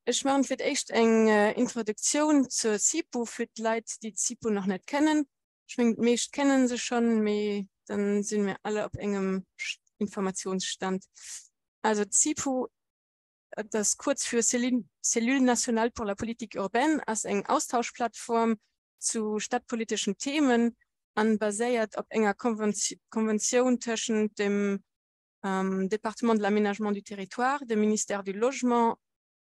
Ich mache für echt eine Introduktion zur SIPO für die Leute, die SIPO noch nicht kennen. Ich meine, meist kennen sie schon, aber dann sind wir alle auf engem Informationsstand. Also SIPO, das kurz für Cellule Nationale pour la Politique Urbaine, als eine Austauschplattform zu stadtpolitischen Themen, basiert auf enger Konvention zwischen dem Département de l'Aménagement du Territoire, dem Ministère du Logement,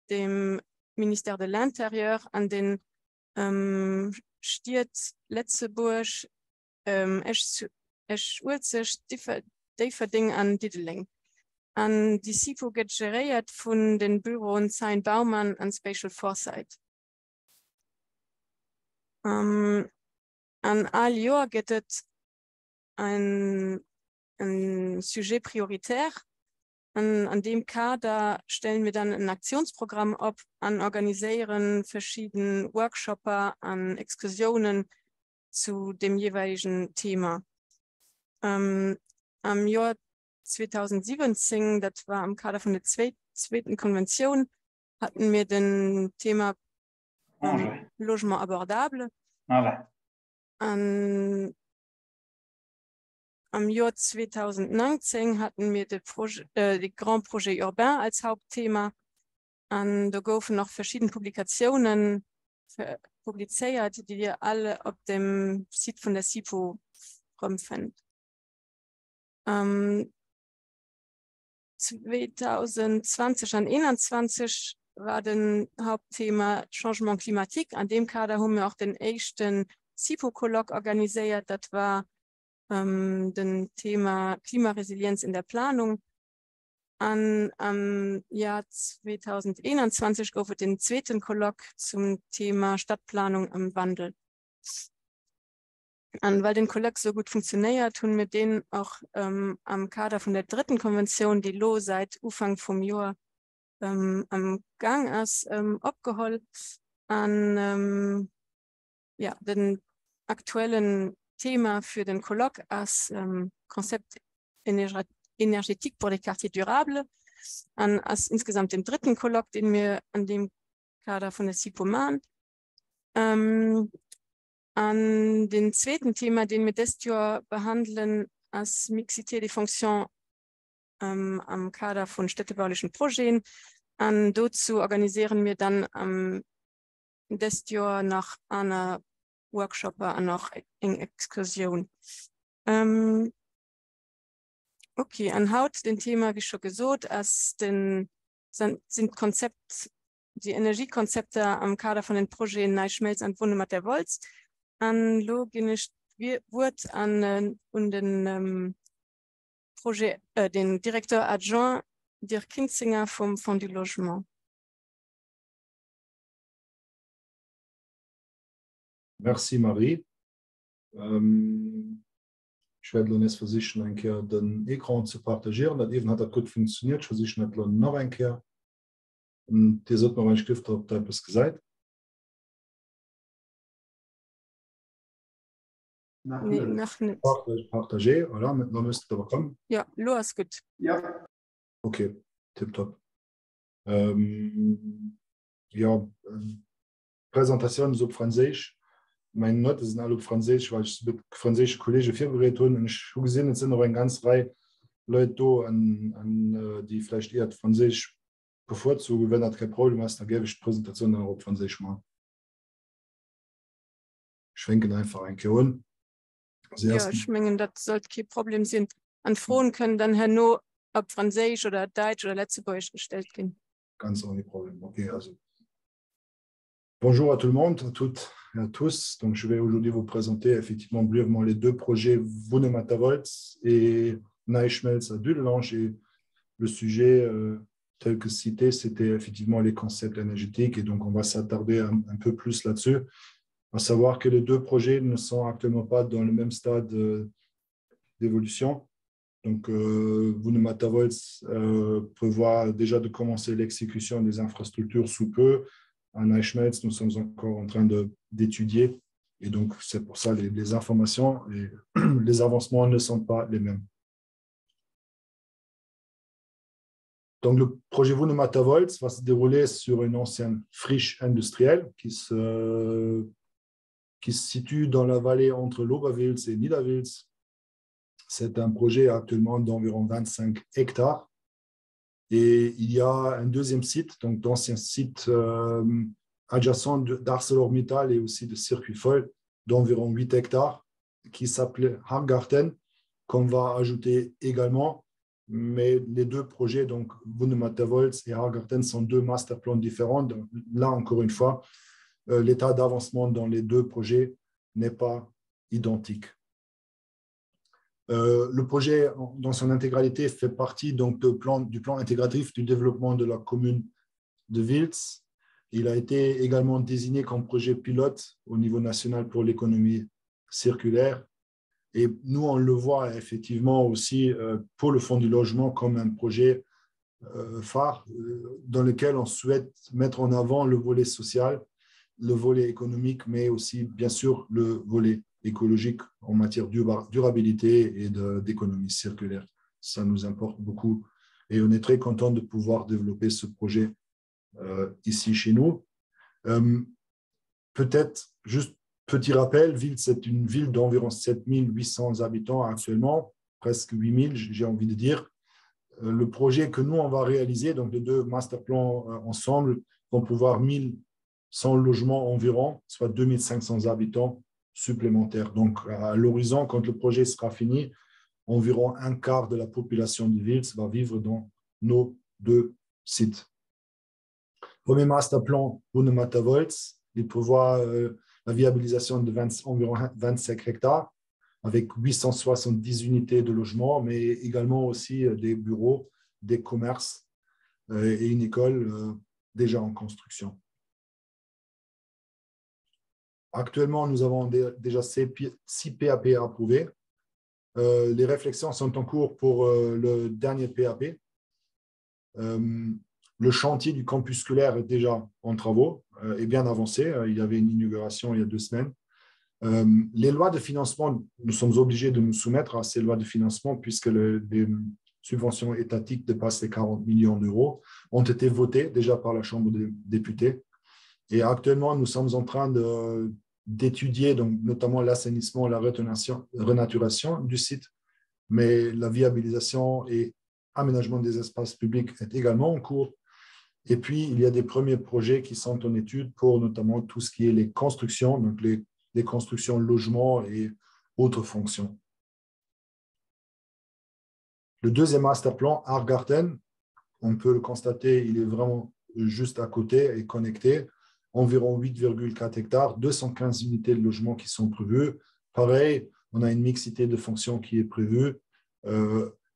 dem Ministère de l'Intérieur, an den Stiert Letzeburg, Esch-Urzig, Differding an Dideling. An die SIPO geht geriert von den Büros Sein Baumann und Spatial Foresight. An all Jahr geht es ein Sujet prioritär. An dem Kader stellen wir dann ein Aktionsprogramm ab, organisieren verschiedene Workshops, an Exkursionen zu dem jeweiligen Thema. Am Jahr 2017, das war im Kader von der zweiten Konvention, hatten wir den Thema Logement abordable. Am Jahr 2019 hatten wir die Grand Projet Urbain als Hauptthema. Da goufen noch verschiedene Publikationen publiziert, die ihr alle auf dem Site von der SIPO rumfindet. 2020 und 2021 war das Hauptthema Changement Climatique. An dem Kader haben wir auch den ersten SIPO-Kolloq organisiert. Das war dem Thema Klimaresilienz in der Planung. Am Jahr 2021 gab es den zweiten Kolloq zum Thema Stadtplanung im Wandel. Und weil den Kolloq so gut funktioniert, tun wir den auch am Kader von der dritten Konvention, die seit Anfang vom Jahr am Gang ist, abgeholt an den aktuellen Thema für den Kolloq als Konzept Énergétique pour les quartiers durables, als insgesamt den dritten Kolloq, den wir an dem Kader von der SIPO machen. An den zweiten Thema, den wir dieses Jahr behandeln, als Mixité des Fonctions am Kader von städtebaulichen Projekten. Dazu organisieren wir dann dieses Jahr nach einer Workshop und noch eine Exkursion. Okay, an Haut den Thema, wie schon gesagt, sind die Energiekonzepte am Kader von den Projekten Neuschmelz und Wundermatt der Volz. An Logisch wird den Projekt, den Direktor Adjoint Dirk Kinzinger vom Fonds du Logement. Merci Marie. Ich werde jetzt versuchen, ein Kehr den Ekran zu partagieren. Das eben hat das gut funktioniert. Ich versuche nicht noch ein Kehr. Die sollte man einen Stift auf etwas gesagt. Nee, noch nicht. Partager, voilà, maintenant müsste aber kommen. Ja, los, gut. Ja. Okay, tipptopp. Präsentation so Französisch. Meine Noten sind alle auf Französisch, weil ich mit französischen Kollegen vorbereitet habe. Und ich habe gesehen, es sind noch eine ganze Reihe Leute da, die vielleicht eher Französisch bevorzugen. Wenn das kein Problem ist, dann gebe ich die Präsentation dann auf Französisch mal. Ich schwenke einfach ein Kehren. Ja, ich meine, das sollte kein Problem sein. An Fragen können dann nur ob Französisch oder Deutsch oder Letzteburgisch gestellt gehen. Ganz ohne Problem. Okay, also. Bonjour à tout le monde, à toutes et à tous. Donc, je vais aujourd'hui vous présenter effectivement brièvement les deux projets Wundermatt-Volz et Neuschmelz à Dudelange. Et le sujet tel que cité, c'était effectivement les concepts énergétiques. Et donc, on va s'attarder un peu plus là-dessus. À savoir que les deux projets ne sont actuellement pas dans le même stade d'évolution. Donc, Wundermatt-Volz prévoit déjà de commencer l'exécution des infrastructures sous peu. À Neuschmelz, nous sommes encore en train d'étudier. Et donc, c'est pour ça les informations et les avancements ne sont pas les mêmes. Donc, le projet Wunnemata-Volz va se dérouler sur une ancienne friche industrielle qui se situe dans la vallée entre l'Oberwils et Niederwils. C'est un projet actuellement d'environ 25 hectares. Et il y a un deuxième site, donc d'ancien site adjacent d'ArcelorMittal et aussi de Circuit Foil, d'environ 8 hectares, qui s'appelait Hargarten, qu'on va ajouter également. Mais les deux projets, donc Wunnemata-Volz et Hargarten, sont deux masterplans différents. Donc, là, encore une fois, l'état d'avancement dans les deux projets n'est pas identique. Le projet, dans son intégralité, fait partie donc, du plan intégratif du développement de la commune de Wils. Il a été également désigné comme projet pilote au niveau national pour l'économie circulaire. Et nous, on le voit effectivement aussi pour le Fonds du logement comme un projet phare dans lequel on souhaite mettre en avant le volet social, le volet économique, mais aussi, bien sûr, le volet écologique en matière de durabilité et d'économie circulaire. Ça nous importe beaucoup et on est très content de pouvoir développer ce projet ici chez nous. Peut-être juste petit rappel, Wils, c'est une ville d'environ 7800 habitants actuellement, presque 8000, j'ai envie de dire. Le projet que nous, on va réaliser, donc les deux masterplans ensemble, vont pouvoir 1100 logements environ, soit 2500 habitants supplémentaires. Donc, à l'horizon, quand le projet sera fini, environ un quart de la population de Wils va vivre dans nos deux sites. Premier masterplan, Wunnemata-Volz, il prévoit la viabilisation de environ 25 hectares avec 870 unités de logement, mais également aussi des bureaux, des commerces et une école déjà en construction. Actuellement, nous avons déjà 6 PAP approuvés. Les réflexions sont en cours pour le dernier PAP. Le chantier du campus scolaire est déjà en travaux et bien avancé. Il y avait une inauguration il y a 2 semaines. Les lois de financement, nous sommes obligés de nous soumettre à ces lois de financement puisque les subventions étatiques dépassent les 40 millions d'euros, ont été votées déjà par la Chambre des députés. Et actuellement, nous sommes en train d'étudier notamment l'assainissement, la renaturation du site, mais la viabilisation et aménagement des espaces publics est également en cours. Et puis, il y a des premiers projets qui sont en étude pour notamment tout ce qui est les constructions, donc les constructions logements et autres fonctions. Le deuxième masterplan, Hargarten, on peut le constater, il est vraiment juste à côté et connecté. Environ 8,4 hectares, 215 unités de logement qui sont prévues. Pareil, on a une mixité de fonctions qui est prévue,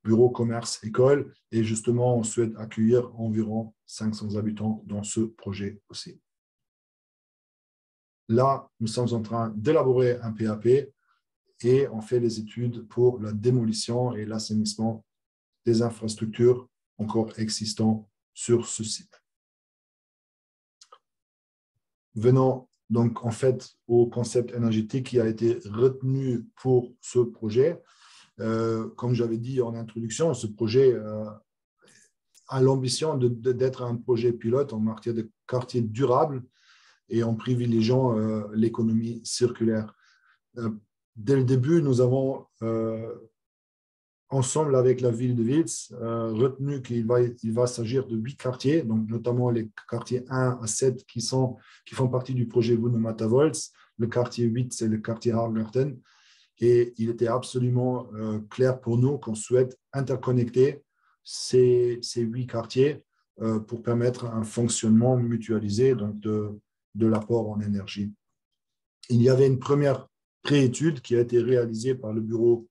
bureau, commerce, école, et justement, on souhaite accueillir environ 500 habitants dans ce projet aussi. Là, nous sommes en train d'élaborer un PAP et on fait les études pour la démolition et l'assainissement des infrastructures encore existantes sur ce site. Venons donc en fait au concept énergétique qui a été retenu pour ce projet. Comme j'avais dit en introduction, ce projet a l'ambition d'être un projet pilote en matière de quartier durable et en privilégiant l'économie circulaire. Dès le début, nous avons, ensemble avec la ville de Wils, retenu qu'il va s'agir de 8 quartiers, donc notamment les quartiers 1 à 7 qui font partie du projet Wunnemata-Volz. Le quartier 8, c'est le quartier Hargarten. Et il était absolument clair pour nous qu'on souhaite interconnecter ces 8 quartiers pour permettre un fonctionnement mutualisé donc de l'apport en énergie. Il y avait une première préétude qui a été réalisée par le bureau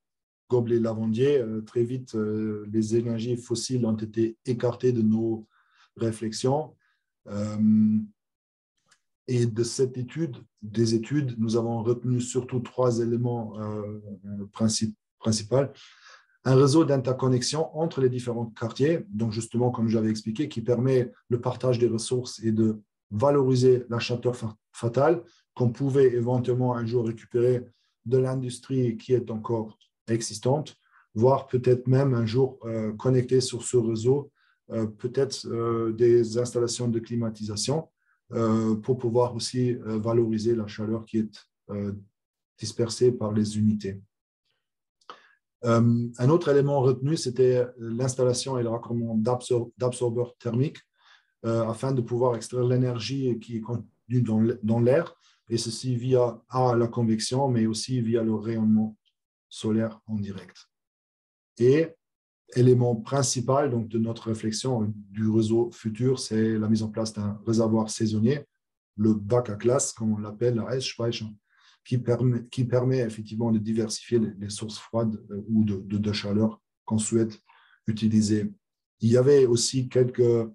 Goblet-Lavandier. Très vite, les énergies fossiles ont été écartées de nos réflexions. Et de cette des études, nous avons retenu surtout 3 éléments principaux. Un réseau d'interconnexion entre les différents quartiers, donc justement, comme j'avais expliqué, qui permet le partage des ressources et de valoriser la chaleur fatale qu'on pouvait éventuellement un jour récupérer de l'industrie qui est encore existante, voire peut-être même un jour connecter sur ce réseau peut-être des installations de climatisation pour pouvoir aussi valoriser la chaleur qui est dispersée par les unités. Un autre élément retenu, c'était l'installation et le raccordement d'absorbeurs thermiques afin de pouvoir extraire l'énergie qui est contenue dans l'air, et ceci via la convection, mais aussi via le rayonnement solaire en direct. Et élément principal donc, de notre réflexion du réseau futur, c'est la mise en place d'un réservoir saisonnier, le bac à glace, comme on l'appelle, la Eisspeicher, qui permet effectivement de diversifier les sources froides ou de chaleur qu'on souhaite utiliser. Il y avait aussi quelque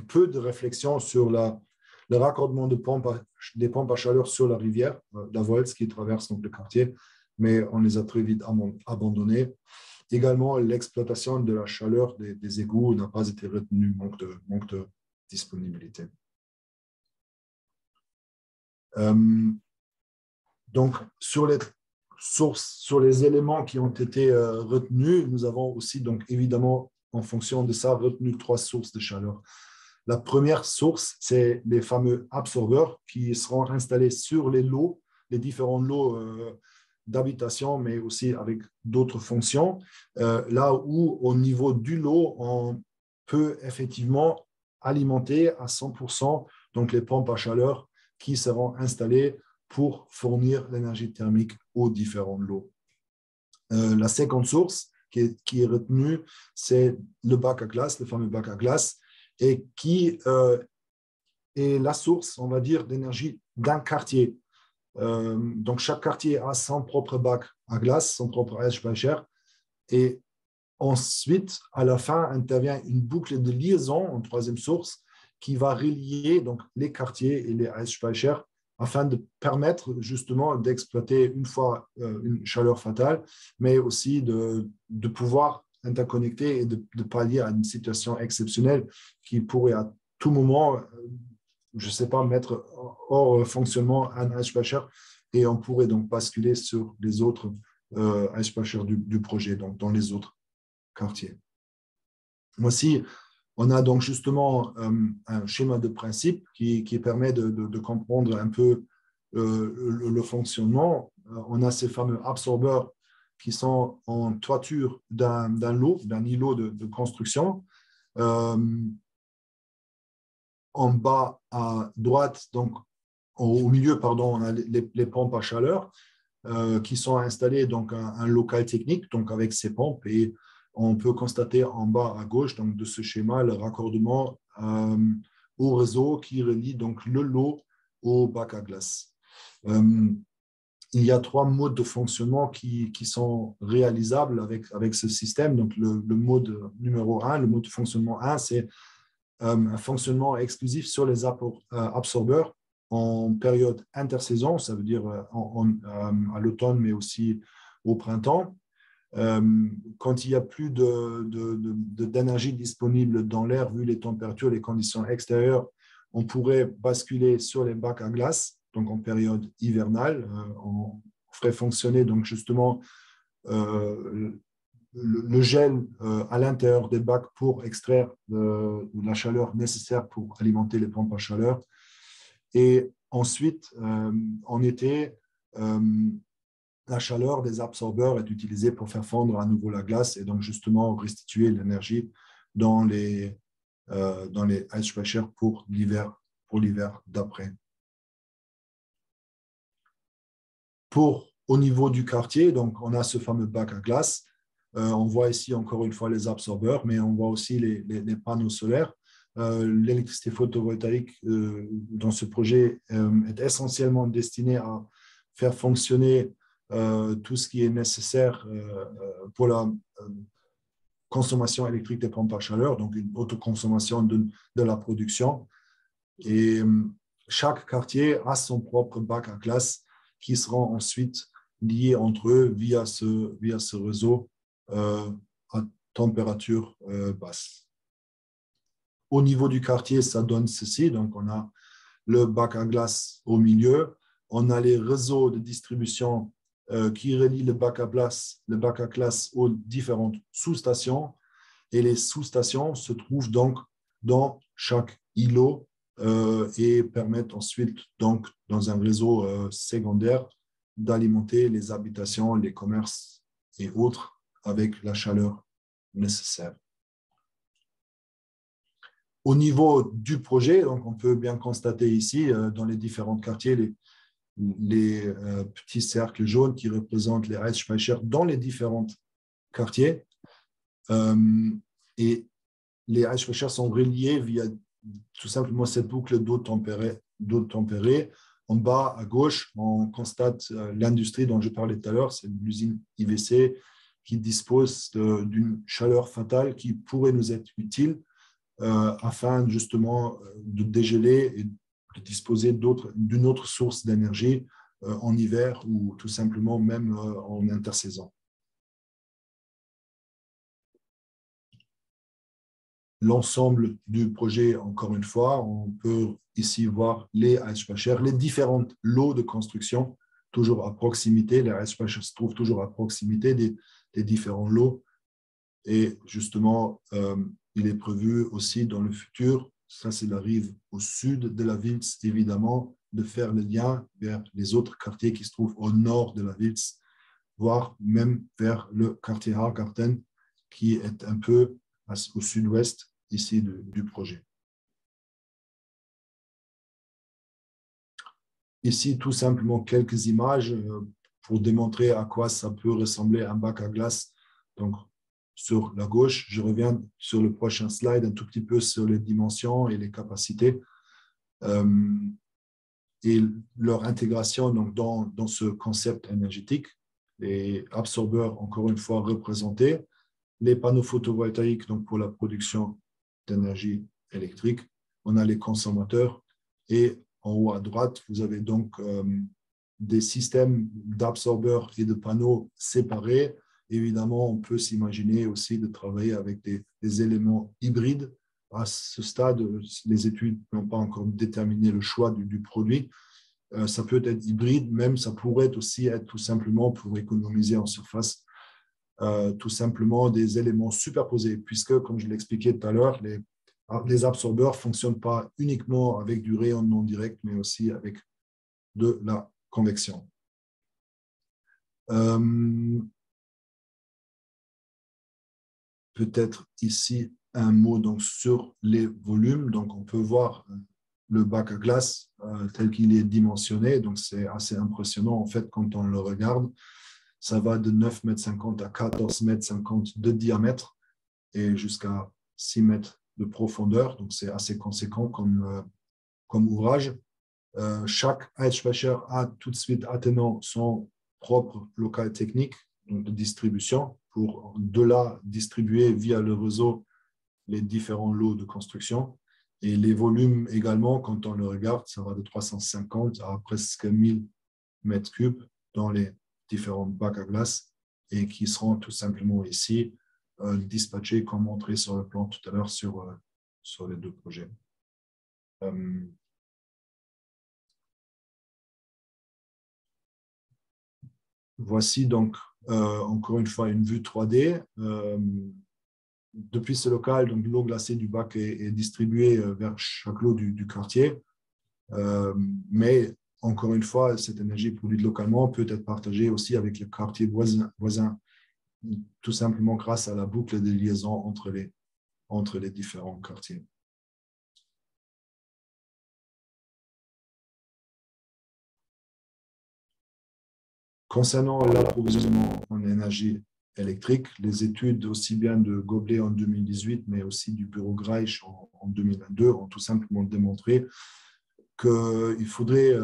peu de réflexion sur le raccordement des pompes à chaleur sur la rivière, la Volz, qui traverse donc le quartier, mais on les a très vite abandonnés. Également, l'exploitation de la chaleur des égouts n'a pas été retenue, manque de disponibilité. Donc, sur les sources, sur les éléments qui ont été retenus, nous avons aussi, donc, évidemment, en fonction de ça, retenu 3 sources de chaleur. La première source, c'est les fameux absorbeurs qui seront installés sur les lots, les différents lots d'habitation, mais aussi avec d'autres fonctions, là où, au niveau du lot, on peut effectivement alimenter à 100% donc les pompes à chaleur qui seront installées pour fournir l'énergie thermique aux différents lots. La seconde source qui est retenue, c'est le bac à glace, le fameux bac à glace, et qui est la source, on va dire, d'énergie d'un quartier. Donc, chaque quartier a son propre bac à glace, son propre Eisspeicher, et ensuite, à la fin, intervient une boucle de liaison en troisième source qui va relier donc, les quartiers et les Eisspeicher afin de permettre justement d'exploiter une fois une chaleur fatale, mais aussi de pouvoir interconnecter et de pallier à une situation exceptionnelle qui pourrait à tout moment, je ne sais pas, mettre hors fonctionnement un Eisspeicher, et on pourrait donc basculer sur les autres Eisspeicher du projet, donc dans les autres quartiers. Voici, on a donc justement un schéma de principe qui permet de comprendre un peu le fonctionnement. On a ces fameux absorbeurs qui sont en toiture d'un îlot de construction. En bas à droite, donc au milieu, pardon, on a les pompes à chaleur qui sont installées donc un local technique, donc avec ces pompes, et on peut constater en bas à gauche donc, de ce schéma le raccordement au réseau qui relie donc le lot au bac à glace. Il y a 3 modes de fonctionnement qui sont réalisables avec ce système. Donc, le mode numéro 1, le mode de fonctionnement 1, c'est un fonctionnement exclusif sur les absorbeurs en période intersaison, ça veut dire à l'automne, mais aussi au printemps. Quand il n'y a plus d'énergie disponible dans l'air, vu les températures, les conditions extérieures, on pourrait basculer sur les bacs à glace, donc en période hivernale. On ferait fonctionner donc justement le gel à l'intérieur des bacs pour extraire la chaleur nécessaire pour alimenter les pompes à chaleur. Et ensuite, en été, la chaleur des absorbeurs est utilisée pour faire fondre à nouveau la glace et donc justement restituer l'énergie dans les Eisspeicher pour l'hiver d'après. Au niveau du quartier, donc on a ce fameux bac à glace. On voit ici encore une fois les absorbeurs, mais on voit aussi les panneaux solaires. L'électricité photovoltaïque dans ce projet est essentiellement destinée à faire fonctionner tout ce qui est nécessaire pour la consommation électrique des pompes à chaleur, donc une autoconsommation de la production. Et chaque quartier a son propre bac à glace qui seront ensuite liés entre eux via ce réseau à température basse. Au niveau du quartier, ça donne ceci. Donc, on a le bac à glace au milieu. On a les réseaux de distribution qui relient le bac à glace aux différentes sous-stations. Et les sous-stations se trouvent donc dans chaque îlot et permettent ensuite, donc, dans un réseau secondaire, d'alimenter les habitations, les commerces et autres avec la chaleur nécessaire. Au niveau du projet, donc on peut bien constater ici, dans les différents quartiers, les petits cercles jaunes qui représentent les Heizspeicher dans les différents quartiers. Et les Heizspeicher sont reliés via tout simplement cette boucle d'eau tempérée. En bas, à gauche, on constate l'industrie dont je parlais tout à l'heure, c'est l'usine IVC qui dispose d'une chaleur fatale qui pourrait nous être utile afin justement de dégeler et de disposer d'une autre source d'énergie en hiver ou tout simplement même en intersaison. L'ensemble du projet, encore une fois, on peut ici voir les Heizspeicher, les différents lots de construction, toujours à proximité. Les Heizspeicher se trouvent toujours à proximité des différents lots. Et justement, il est prévu aussi dans le futur, ça c'est la rive au sud de la Wilz, évidemment, de faire le lien vers les autres quartiers qui se trouvent au nord de la Wilz, voire même vers le quartier Hargarten, qui est un peu au sud-ouest ici du projet. Ici, tout simplement, quelques images pour démontrer à quoi ça peut ressembler un bac à glace. Donc, sur la gauche, je reviens sur le prochain slide un tout petit peu sur les dimensions et les capacités et leur intégration donc, dans ce concept énergétique. Les absorbeurs, encore une fois, représentés. Les panneaux photovoltaïques donc pour la production d'énergie électrique. On a les consommateurs et en haut à droite, vous avez donc des systèmes d'absorbeurs et de panneaux séparés. Évidemment, on peut s'imaginer aussi de travailler avec des éléments hybrides. À ce stade, les études n'ont pas encore déterminé le choix du produit. Ça peut être hybride, même ça pourrait aussi être tout simplement pour économiser en surface tout simplement des éléments superposés, puisque, comme je l'expliquais tout à l'heure, les absorbeurs ne fonctionnent pas uniquement avec du rayonnement direct, mais aussi avec de la convection. Peut-être ici un mot donc, sur les volumes. Donc, on peut voir le bac à glace tel qu'il est dimensionné. Donc, c'est assez impressionnant en fait quand on le regarde. Ça va de 9,50 m à 14,50 m de diamètre et jusqu'à 6 mètres de profondeur. Donc, c'est assez conséquent comme ouvrage. Chaque Heizspeicher a tout de suite attenant son propre local technique donc de distribution pour de là distribuer via le réseau les différents lots de construction. Et les volumes également, quand on le regarde, ça va de 350 à presque 1000 mètres cubes dans les différents bacs à glace et qui seront tout simplement ici dispatchés comme montré sur le plan tout à l'heure sur les deux projets. Voici donc encore une fois une vue 3D. Depuis ce local, donc l'eau glacée du bac est distribuée vers chaque lot du quartier. Mais encore une fois, cette énergie produite localement peut être partagée aussi avec les quartiers voisins, tout simplement grâce à la boucle de liaison entre les différents quartiers. Concernant l'approvisionnement en énergie électrique, les études aussi bien de Goblet en 2018, mais aussi du bureau Greich en 2022 ont tout simplement démontré qu'il faudrait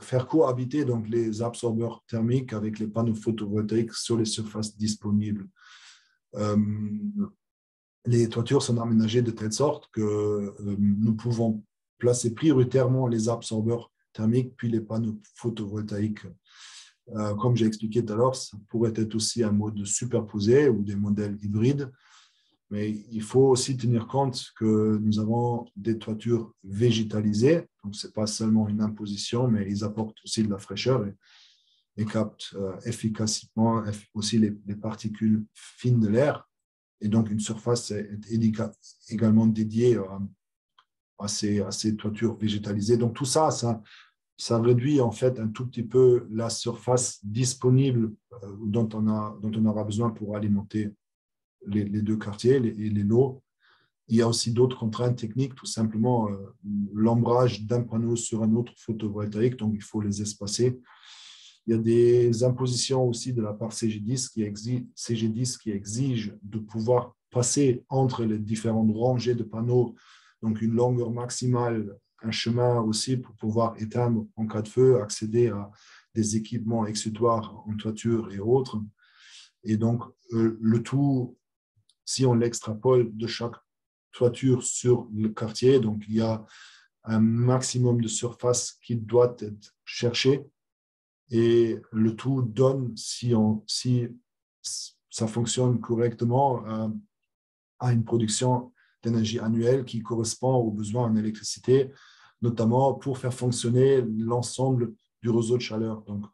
faire cohabiter donc les absorbeurs thermiques avec les panneaux photovoltaïques sur les surfaces disponibles. Les toitures sont aménagées de telle sorte que nous pouvons placer prioritairement les absorbeurs thermiques puis les panneaux photovoltaïques. Comme j'ai expliqué tout à l'heure, ça pourrait être aussi un mode superposé ou des modèles hybrides, mais il faut aussi tenir compte que nous avons des toitures végétalisées, donc ce n'est pas seulement une imposition, mais ils apportent aussi de la fraîcheur et captent efficacement aussi les particules fines de l'air. Et donc, une surface est également dédiée à ces toitures végétalisées. Donc, tout ça, ça réduit en fait un tout petit peu la surface disponible dont on aura besoin pour alimenter les deux quartiers et les lots. Il y a aussi d'autres contraintes techniques, tout simplement l'ombrage d'un panneau sur un autre photovoltaïque, donc il faut les espacer. Il y a des impositions aussi de la part CG10 qui exige de pouvoir passer entre les différentes rangées de panneaux, donc une longueur maximale, un chemin aussi pour pouvoir éteindre en cas de feu, accéder à des équipements exutoires en toiture et autres. Et donc, le tout, si on l'extrapole de chaque toiture sur le quartier, donc il y a un maximum de surface qui doit être cherché. Et le tout donne, si ça fonctionne correctement, à une production d'énergie annuelle qui correspond aux besoins en électricité, notamment pour faire fonctionner l'ensemble du réseau de chaleur. Donc,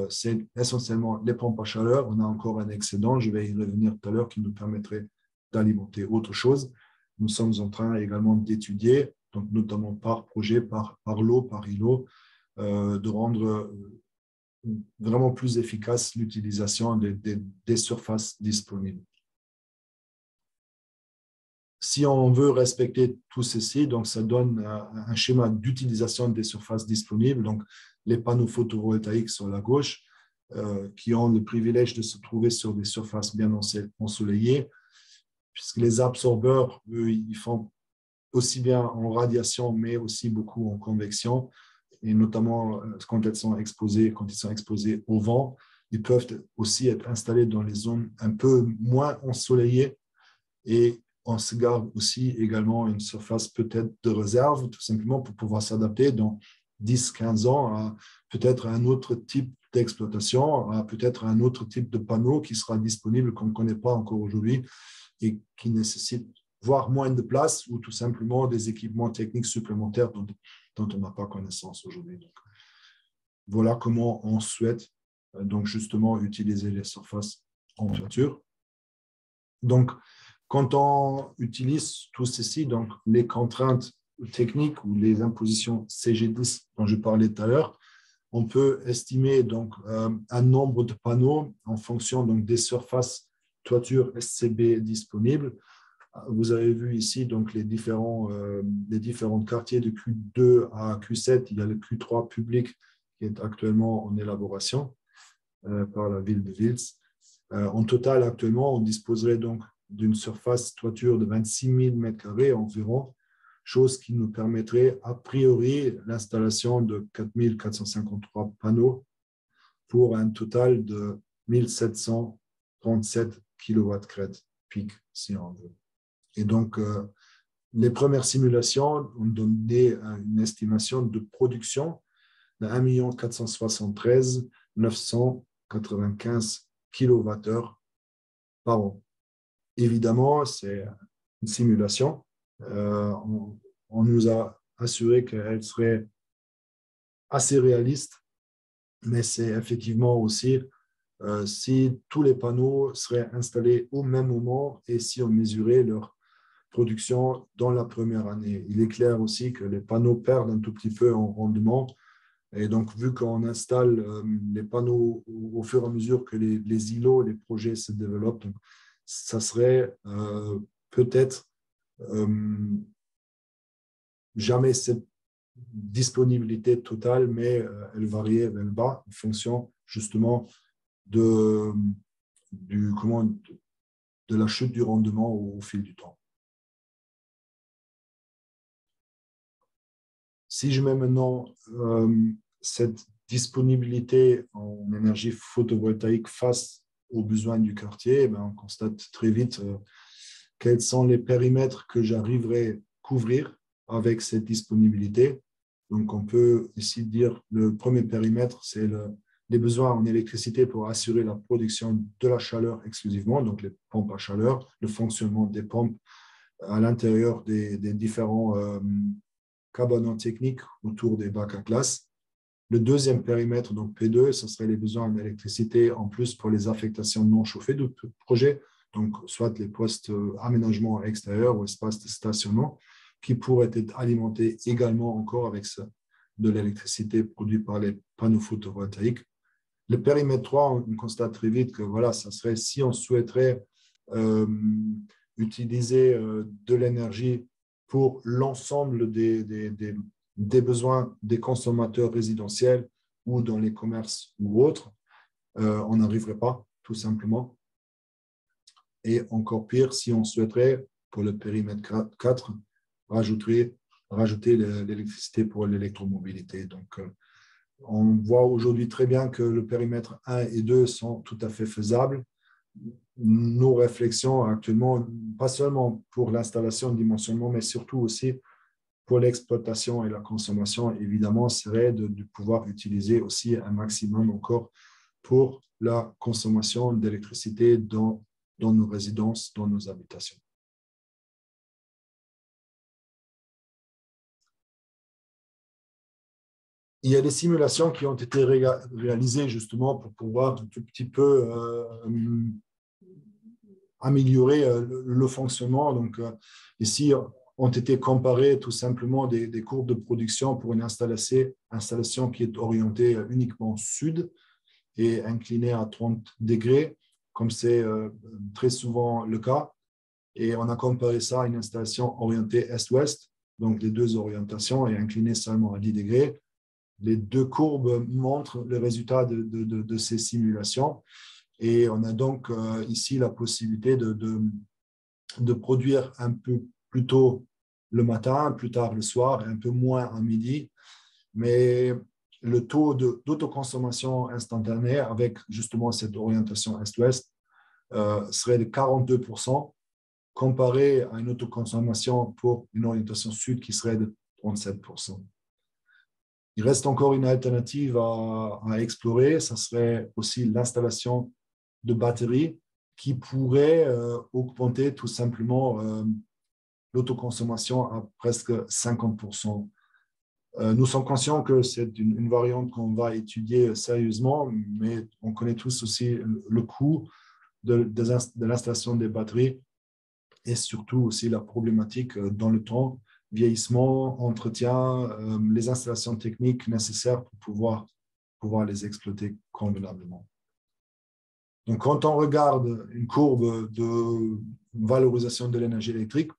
c'est essentiellement les pompes à chaleur. On a encore un excédent, je vais y revenir tout à l'heure, qui nous permettrait d'alimenter autre chose. Nous sommes en train également d'étudier, donc notamment par projet, par lot, par îlot, de rendre vraiment plus efficace l'utilisation des surfaces disponibles. Si on veut respecter tout ceci, donc ça donne un schéma d'utilisation des surfaces disponibles. Donc, les panneaux photovoltaïques sur la gauche, qui ont le privilège de se trouver sur des surfaces bien ensoleillées, puisque les absorbeurs, eux, ils font aussi bien en radiation, mais aussi beaucoup en convection. Et notamment quand ils sont exposés au vent, ils peuvent aussi être installés dans les zones un peu moins ensoleillées. Et on se garde aussi également une surface peut-être de réserve, tout simplement pour pouvoir s'adapter dans 10-15 ans à peut-être un autre type d'exploitation, à peut-être un autre type de panneau qui sera disponible qu'on ne connaît pas encore aujourd'hui et qui nécessite voire moins de place ou tout simplement des équipements techniques supplémentaires dont on n'a pas connaissance aujourd'hui. Voilà comment on souhaite donc justement utiliser les surfaces en toiture. Donc, quand on utilise tout ceci, donc les contraintes techniques ou les impositions CG10 dont je parlais tout à l'heure, on peut estimer donc un nombre de panneaux en fonction donc des surfaces toiture SCB disponibles. Vous avez vu ici donc les différents quartiers de Q2 à Q7. Il y a le Q3 public qui est actuellement en élaboration par la ville de Vils. En total, actuellement, on disposerait donc d'une surface toiture de 26 000 m² environ, chose qui nous permettrait a priori l'installation de 4 453 panneaux pour un total de 1737 kW pic, si on veut. Et donc, les premières simulations ont donné une estimation de production de 1 473 995 kWh par an. Évidemment, c'est une simulation. On nous a assuré qu'elle serait assez réaliste, mais c'est effectivement aussi si tous les panneaux seraient installés au même moment et si on mesurait leur production dans la première année. Il est clair aussi que les panneaux perdent un tout petit peu en rendement. Et donc, vu qu'on installe les panneaux au fur et à mesure que les îlots, les projets se développent, donc, ça serait peut-être jamais cette disponibilité totale, mais elle variait vers le bas en fonction justement de la chute du rendement au fil du temps. Si je mets maintenant cette disponibilité en énergie photovoltaïque face aux besoins du quartier, on constate très vite quels sont les périmètres que j'arriverai à couvrir avec cette disponibilité. Donc, on peut ici dire le premier périmètre, c'est les besoins en électricité pour assurer la production de la chaleur exclusivement, donc les pompes à chaleur, le fonctionnement des pompes à l'intérieur des différents cabanons techniques autour des bacs à glace. Le deuxième périmètre, donc P2, ce serait les besoins en électricité en plus pour les affectations non chauffées du projet, donc soit les postes aménagement extérieur ou espace de stationnement, qui pourraient être alimentés également encore avec de l'électricité produite par les panneaux photovoltaïques. Le périmètre 3, on constate très vite que voilà, ça serait si on souhaiterait utiliser de l'énergie pour l'ensemble des besoins des consommateurs résidentiels ou dans les commerces ou autres, on n'arriverait pas, tout simplement. Et encore pire, si on souhaiterait, pour le périmètre 4, rajouter l'électricité pour l'électromobilité. Donc, on voit aujourd'hui très bien que le périmètre 1 et 2 sont tout à fait faisables. Nos réflexions actuellement, pas seulement pour l'installation de dimensionnement, mais surtout aussi pour l'exploitation et la consommation, évidemment, serait de pouvoir utiliser aussi un maximum encore pour la consommation d'électricité dans nos résidences, dans nos habitations. Il y a des simulations qui ont été réalisées justement pour pouvoir un tout petit peu améliorer le fonctionnement. Donc, ici, ont été comparées tout simplement des courbes de production pour une installation qui est orientée uniquement sud et inclinée à 30 degrés, comme c'est très souvent le cas. Et on a comparé ça à une installation orientée est-ouest, donc les deux orientations, et inclinée seulement à 10 degrés. Les deux courbes montrent le résultat de ces simulations. Et on a donc ici la possibilité de produire un peu plus tôt le matin, plus tard le soir, et un peu moins à midi. Mais le taux d'autoconsommation instantanée avec justement cette orientation est-ouest serait de 42%, comparé à une autoconsommation pour une orientation sud qui serait de 37%. Il reste encore une alternative à explorer, ça serait aussi l'installation de batteries qui pourrait augmenter tout simplement l'autoconsommation à presque 50%. Nous sommes conscients que c'est une variante qu'on va étudier sérieusement, mais on connaît tous aussi le coût de l'installation des batteries et surtout aussi la problématique dans le temps, vieillissement, entretien, les installations techniques nécessaires pour pouvoir les exploiter convenablement. Donc, quand on regarde une courbe de valorisation de l'énergie électrique,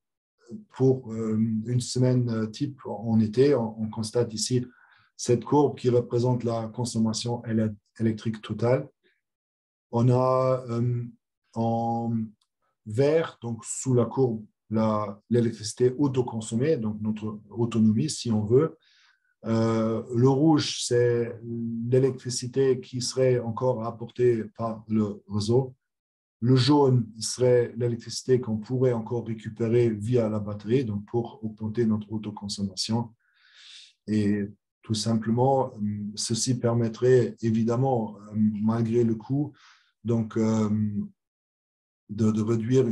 pour une semaine type en été, on constate ici cette courbe qui représente la consommation électrique totale. On a en vert, donc sous la courbe, l'électricité autoconsommée, donc notre autonomie, si on veut. Le rouge, c'est l'électricité qui serait encore apportée par le réseau. Le jaune serait l'électricité qu'on pourrait encore récupérer via la batterie, donc pour augmenter notre autoconsommation. Et tout simplement, ceci permettrait évidemment, malgré le coût, donc, de réduire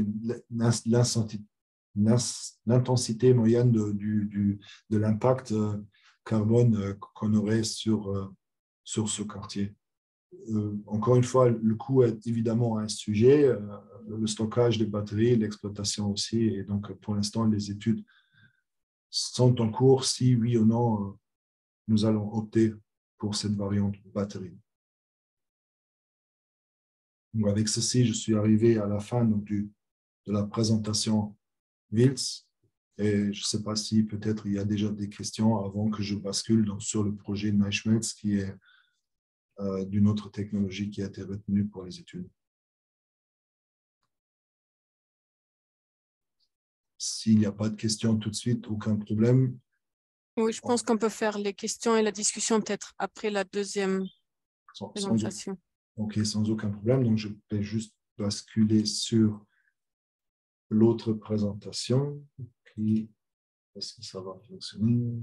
l'intensité moyenne de l'impact carbone qu'on aurait sur ce quartier. Encore une fois, le coût est évidemment un sujet, le stockage des batteries, l'exploitation aussi. Et donc, pour l'instant, les études sont en cours. Si oui ou non, nous allons opter pour cette variante batterie. Donc, avec ceci, je suis arrivé à la fin donc, de la présentation WILTS. Et je ne sais pas si peut-être il y a déjà des questions avant que je bascule donc, sur le projet NiceMelts qui est d'une autre technologie qui a été retenue pour les études. S'il n'y a pas de questions tout de suite, aucun problème. Oui, je pense qu'on peut faire les questions et la discussion peut-être après la deuxième présentation. Ok, sans aucun problème. Donc, je vais juste basculer sur l'autre présentation. Est-ce que ça va fonctionner?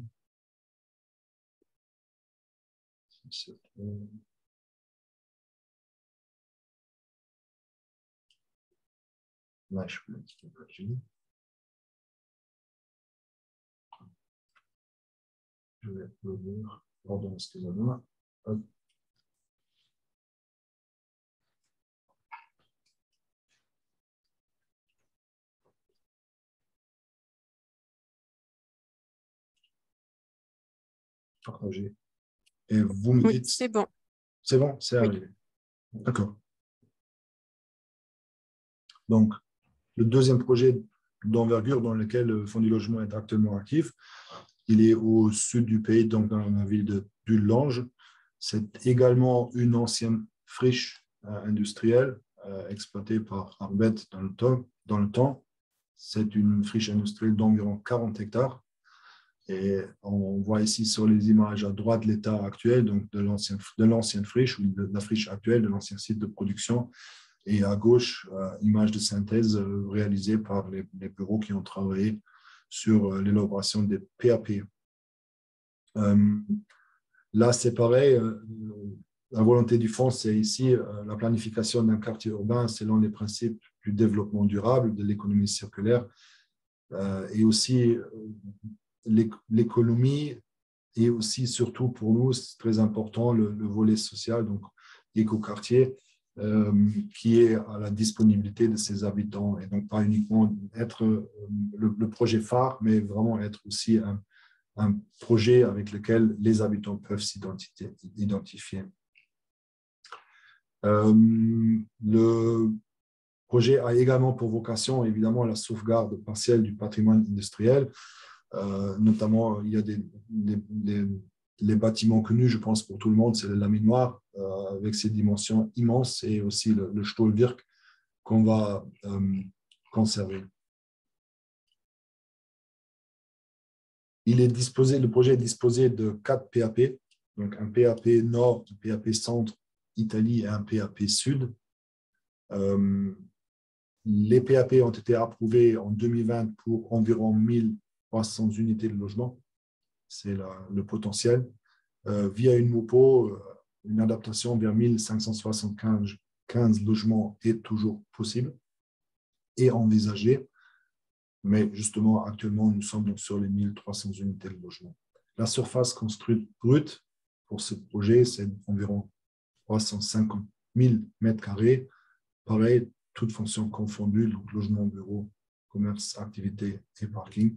Là, je peux je vais ouvrir. Pardon, excusez-moi. partager. Et vous me Oui, dites… c'est bon. C'est bon, c'est Oui. arrivé. D'accord. Donc, le deuxième projet d'envergure dans lequel le Fonds du logement est actuellement actif, il est au sud du pays, donc dans la ville de Dullange. C'est également une ancienne friche industrielle exploitée par Arbet dans le temps. C'est une friche industrielle d'environ 40 hectares. Et on voit ici sur les images à droite l'état actuel donc de l'ancienne friche ou de la friche actuelle, de l'ancien site de production. Et à gauche, image de synthèse réalisée par les bureaux qui ont travaillé sur l'élaboration des PAP. Là, c'est pareil. La volonté du fonds, c'est ici la planification d'un quartier urbain selon les principes du développement durable, de l'économie circulaire et aussi l'économie et aussi, surtout pour nous, c'est très important, le volet social, donc écoquartier, qui est à la disponibilité de ses habitants et donc pas uniquement être le projet phare, mais vraiment être aussi un projet avec lequel les habitants peuvent s'identifier. Le projet a également pour vocation, évidemment, la sauvegarde partielle du patrimoine industriel. Notamment, il y a les bâtiments connus, je pense, pour tout le monde, c'est le laminoir avec ses dimensions immenses et aussi le Stahlwerk qu'on va conserver. Le projet est disposé de 4 PAP, donc un PAP Nord, un PAP Centre, Italie et un PAP Sud. Les PAP ont été approuvés en 2020 pour environ 1300 unités de logement. C'est le potentiel. Via une MOPO, une adaptation vers 1575 logements est toujours possible et envisagée. Mais justement, actuellement, nous sommes donc sur les 1300 unités de logement. La surface construite brute pour ce projet, c'est environ 350 000 mètres carrés. Pareil, toutes fonctions confondues, donc logement, bureau, commerce, activité et parking.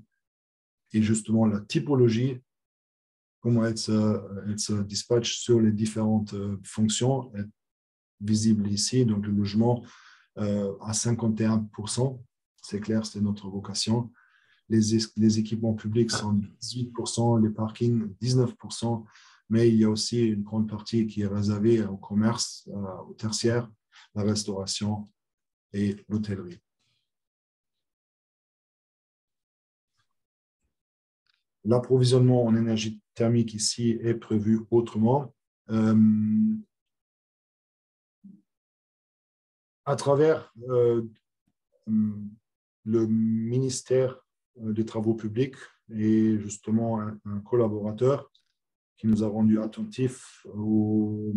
Et justement, la typologie, comment elle se dispatche sur les différentes fonctions, est visible ici. Donc, le logement à 51%, c'est clair, c'est notre vocation. Les équipements publics sont 18%, les parkings 19%, mais il y a aussi une grande partie qui est réservée au commerce, au tertiaire, la restauration et l'hôtellerie. L'approvisionnement en énergie thermique ici est prévu autrement. À travers le ministère des Travaux publics et justement un collaborateur qui nous a rendu attentifs au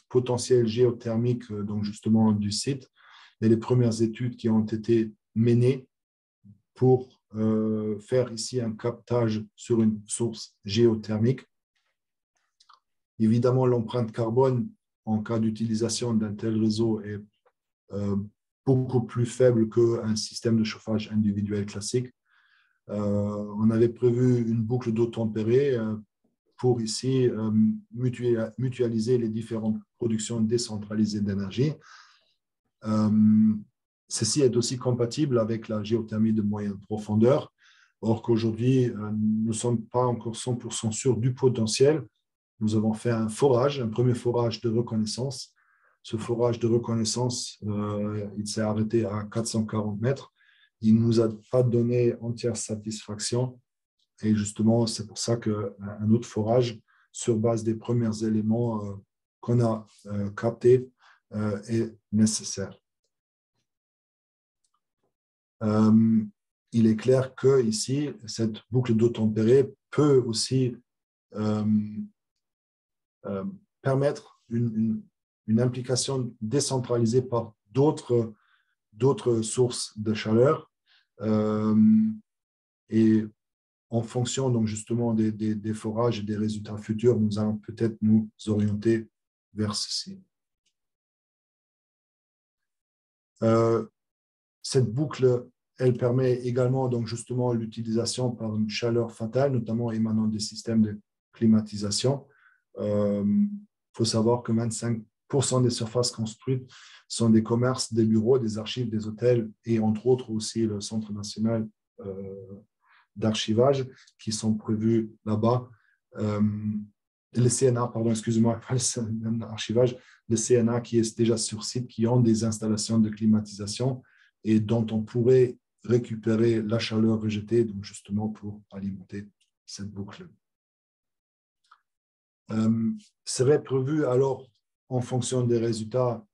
potentiel géothermique donc justement du site et les premières études qui ont été menées pour faire ici un captage sur une source géothermique. Évidemment, l'empreinte carbone en cas d'utilisation d'un tel réseau est beaucoup plus faible qu'un système de chauffage individuel classique. On avait prévu une boucle d'eau tempérée pour ici mutualiser les différentes productions décentralisées d'énergie. Ceci est aussi compatible avec la géothermie de moyenne profondeur, or qu'aujourd'hui, nous ne sommes pas encore 100% sûrs du potentiel. Nous avons fait un premier forage de reconnaissance. Ce forage de reconnaissance, il s'est arrêté à 440 mètres. Il ne nous a pas donné entière satisfaction. Et justement, c'est pour ça qu'un autre forage, sur base des premiers éléments qu'on a captés, est nécessaire. Il est clair que ici, cette boucle d'eau tempérée peut aussi permettre une implication décentralisée par d'autres sources de chaleur et en fonction donc justement des forages et des résultats futurs, nous allons peut-être nous orienter vers ceci. Cette boucle, elle permet également donc justement l'utilisation par une chaleur fatale, notamment émanant des systèmes de climatisation. Faut savoir que 25% des surfaces construites sont des commerces, des bureaux, des archives, des hôtels et entre autres aussi le Centre national d'archivage qui sont prévus là-bas. Le CNA, pardon, excusez-moi, pas le archivage, le CNA qui est déjà sur site, qui ont des installations de climatisation et dont on pourrait récupérer la chaleur rejetée, donc justement pour alimenter cette boucle. Serait prévu alors, en fonction des résultats,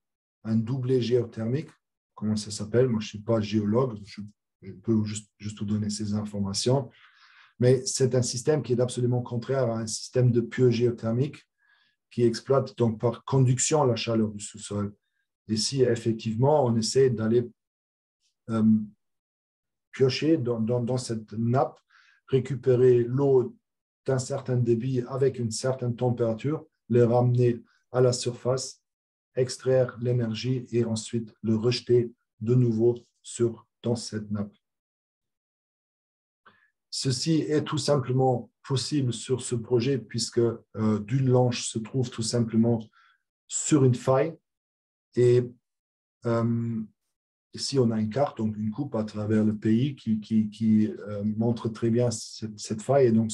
un doublé géothermique. Comment ça s'appelle? Moi, je ne suis pas géologue, je peux juste vous donner ces informations. Mais c'est un système qui est absolument contraire à un système de puits géothermique qui exploite donc par conduction la chaleur du sous-sol. Et si effectivement on essaie d'aller piocher dans cette nappe, récupérer l'eau d'un certain débit avec une certaine température, les ramener à la surface, extraire l'énergie et ensuite le rejeter de nouveau dans cette nappe. Ceci est tout simplement possible sur ce projet puisque Dudelange se trouve tout simplement sur une faille et ici on a une carte, donc une coupe à travers le pays qui montre très bien cette faille et donc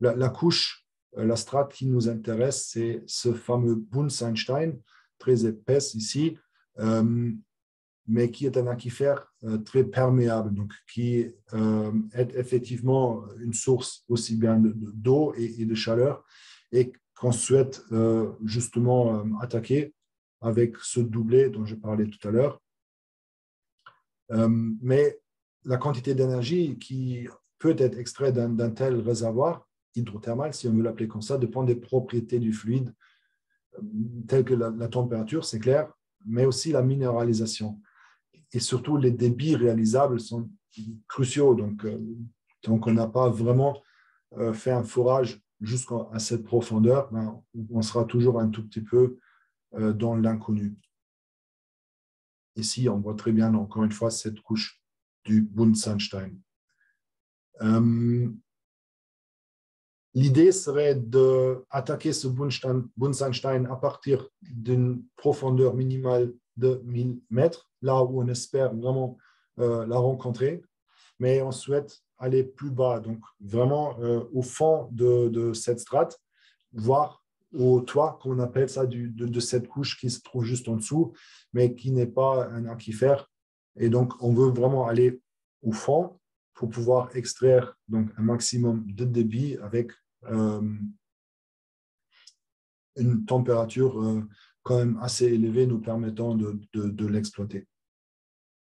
la couche, la strate qui nous intéresse, c'est ce fameux Buntsandstein, très épaisse ici, mais qui est un aquifère très perméable, donc qui est effectivement une source aussi bien d'eau et de chaleur, et qu'on souhaite justement attaquer avec ce doublé dont je parlais tout à l'heure. Mais la quantité d'énergie qui peut être extraite d'un tel réservoir hydrothermal, si on veut l'appeler comme ça, dépend des propriétés du fluide, telles que la température, c'est clair, mais aussi la minéralisation. Et surtout, les débits réalisables sont cruciaux. Donc on n'a pas vraiment fait un forage jusqu'à cette profondeur, ben, on sera toujours un tout petit peu dans l'inconnu. Ici, on voit très bien, encore une fois, cette couche du Buntsandstein. L'idée serait d'attaquer ce Buntsandstein à partir d'une profondeur minimale de 1000 mètres, là où on espère vraiment la rencontrer, mais on souhaite aller plus bas, donc vraiment au fond de cette strate, voire au toit, qu'on appelle ça, de cette couche qui se trouve juste en dessous, mais qui n'est pas un aquifère. Et donc, on veut vraiment aller au fond pour pouvoir extraire donc, un maximum de débit avec une température quand même assez élevée nous permettant de l'exploiter.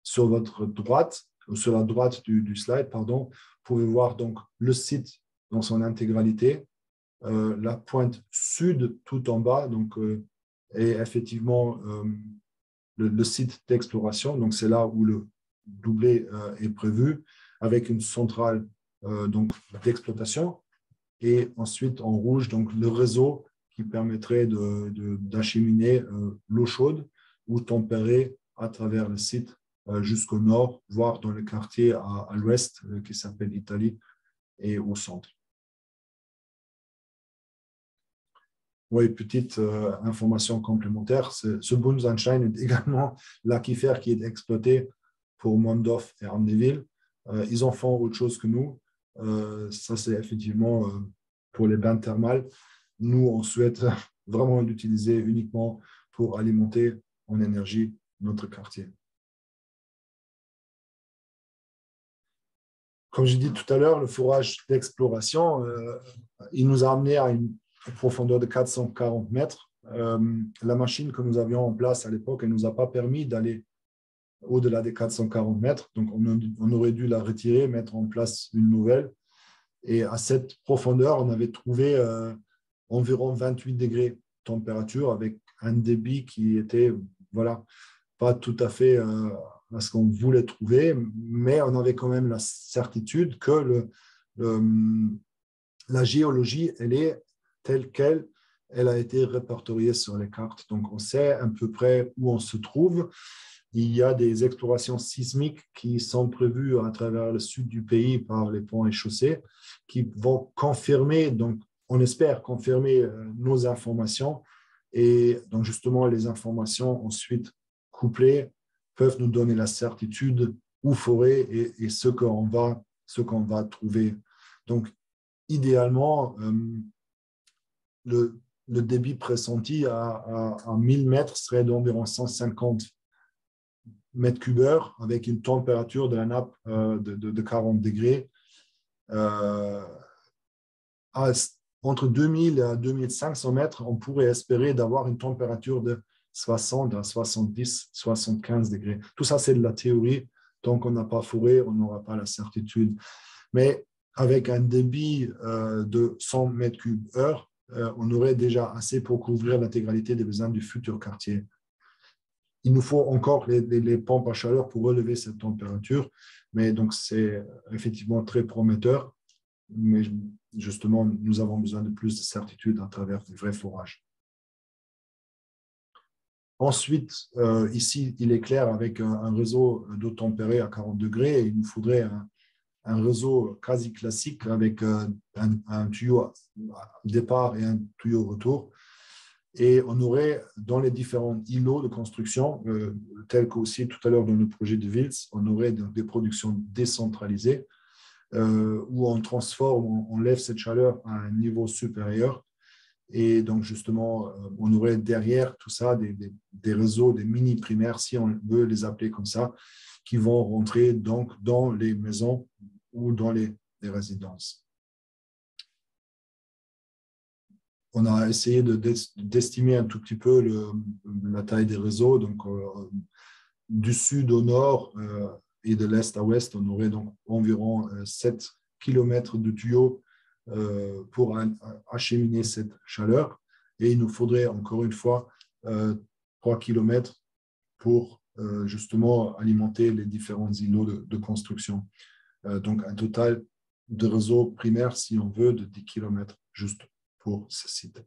Sur votre droite, ou sur la droite du slide, pardon, vous pouvez voir donc le site dans son intégralité, la pointe sud tout en bas, donc, est effectivement le site d'exploration, donc c'est là où le doublé est prévu, avec une centrale donc d'exploitation, et ensuite en rouge, donc le réseau qui permettrait d'acheminer l'eau chaude ou tempérée à travers le site jusqu'au nord, voire dans le quartier à l'ouest qui s'appelle Italie et au centre. Oui, petite information complémentaire, ce Buntsandstein est également l'aquifère qui est exploité pour Mondorf et Amnéville. Ils en font autre chose que nous. Ça, c'est effectivement pour les bains thermales. Nous, on souhaite vraiment l'utiliser uniquement pour alimenter en énergie notre quartier. Comme j'ai dit tout à l'heure, le forage d'exploration, il nous a amené à une profondeur de 440 mètres. La machine que nous avions en place à l'époque, elle ne nous a pas permis d'aller au-delà des 440 mètres. Donc, on aurait dû la retirer, mettre en place une nouvelle. Et à cette profondeur, on avait trouvé environ 28 degrés de température avec un débit qui était voilà, pas tout à fait à ce qu'on voulait trouver, mais on avait quand même la certitude que la géologie, elle est telle qu'elle a été répertoriée sur les cartes. Donc, on sait à peu près où on se trouve. Il y a des explorations sismiques qui sont prévues à travers le sud du pays par les ponts et chaussées qui vont confirmer donc, on espère confirmer nos informations et donc justement les informations ensuite couplées peuvent nous donner la certitude où forer et ce qu'on va trouver. Donc idéalement, le débit pressenti à 1000 mètres serait d'environ 150 mètres cubes heure avec une température de la nappe de 40 degrés. Entre 2000 et 2500 mètres, on pourrait espérer d'avoir une température de 60 à 70, 75 degrés. Tout ça, c'est de la théorie. Tant qu'on n'a pas fourré, on n'aura pas la certitude. Mais avec un débit de 100 mètres cubes heure, on aurait déjà assez pour couvrir l'intégralité des besoins du futur quartier. Il nous faut encore les pompes à chaleur pour relever cette température, mais donc c'est effectivement très prometteur. Mais justement, nous avons besoin de plus de certitude à travers des vrais forages. Ensuite, ici, il est clair, avec un réseau d'eau tempérée à 40 degrés, il nous faudrait un réseau quasi classique avec un tuyau départ et un tuyau retour. Et on aurait dans les différents îlots de construction, tels qu'aussi tout à l'heure dans le projet de Vils, on aurait des productions décentralisées où on transforme, on lève cette chaleur à un niveau supérieur. Et donc, justement, on aurait derrière tout ça des réseaux, des mini-primaires, si on veut les appeler comme ça, qui vont rentrer donc dans les maisons ou dans les résidences. On a essayé d'estimer un tout petit peu la taille des réseaux. Donc, du sud au nord et de l'est à ouest, on aurait donc environ 7 km de tuyaux pour acheminer cette chaleur. Et il nous faudrait encore une fois 3 km pour justement alimenter les différents îlots de construction. Donc, un total de réseau primaire, si on veut, de 10 km juste pour ce site.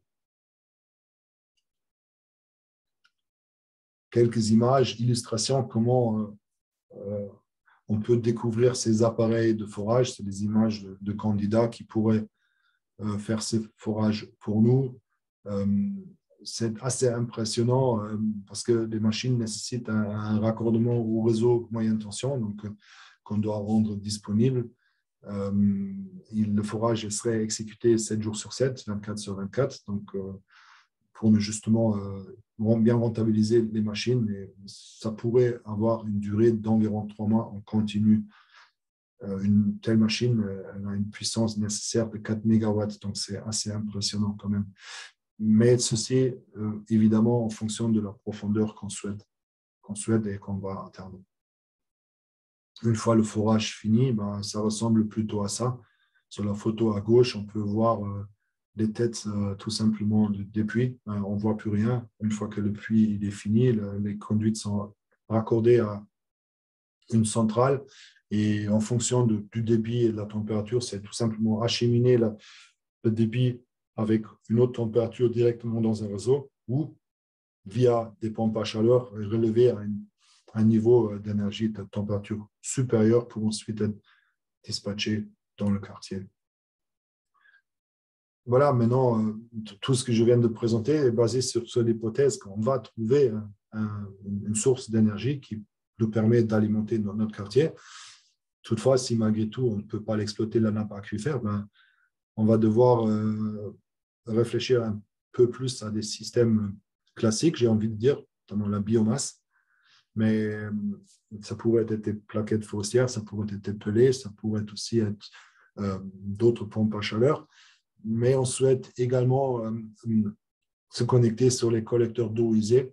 Quelques images, illustrations, comment on peut découvrir ces appareils de forage. C'est des images de candidats qui pourraient faire ces forages pour nous. C'est assez impressionnant parce que les machines nécessitent un raccordement au réseau moyenne tension, donc qu'on doit rendre disponible. Le forage serait exécuté 7 jours sur 7, 24 sur 24, donc pour justement bien rentabiliser les machines, et ça pourrait avoir une durée d'environ 3 mois en continu. Une telle machine elle a une puissance nécessaire de 4 MW, donc c'est assez impressionnant quand même. Mais ceci, évidemment, en fonction de la profondeur qu'on souhaite et qu'on va atteindre. Une fois le forage fini, ça ressemble plutôt à ça. Sur la photo à gauche, on peut voir les têtes tout simplement des puits. On ne voit plus rien. Une fois que le puits il est fini, les conduites sont raccordées à une centrale et en fonction du débit et de la température, c'est tout simplement acheminer le débit avec une autre température directement dans un réseau ou via des pompes à chaleur relever à un niveau d'énergie de température supérieure pour ensuite être dispatché dans le quartier. Voilà, maintenant, tout ce que je viens de présenter est basé sur l'hypothèse qu'on va trouver une source d'énergie qui nous permet d'alimenter notre quartier. Toutefois, si malgré tout, on ne peut pas l'exploiter la nappe aquifère, on va devoir réfléchir un peu plus à des systèmes classiques, j'ai envie de dire, notamment la biomasse. Mais ça pourrait être des plaquettes forestières, ça pourrait être des pellets, ça pourrait aussi être d'autres pompes à chaleur. Mais on souhaite également se connecter sur les collecteurs d'eau usée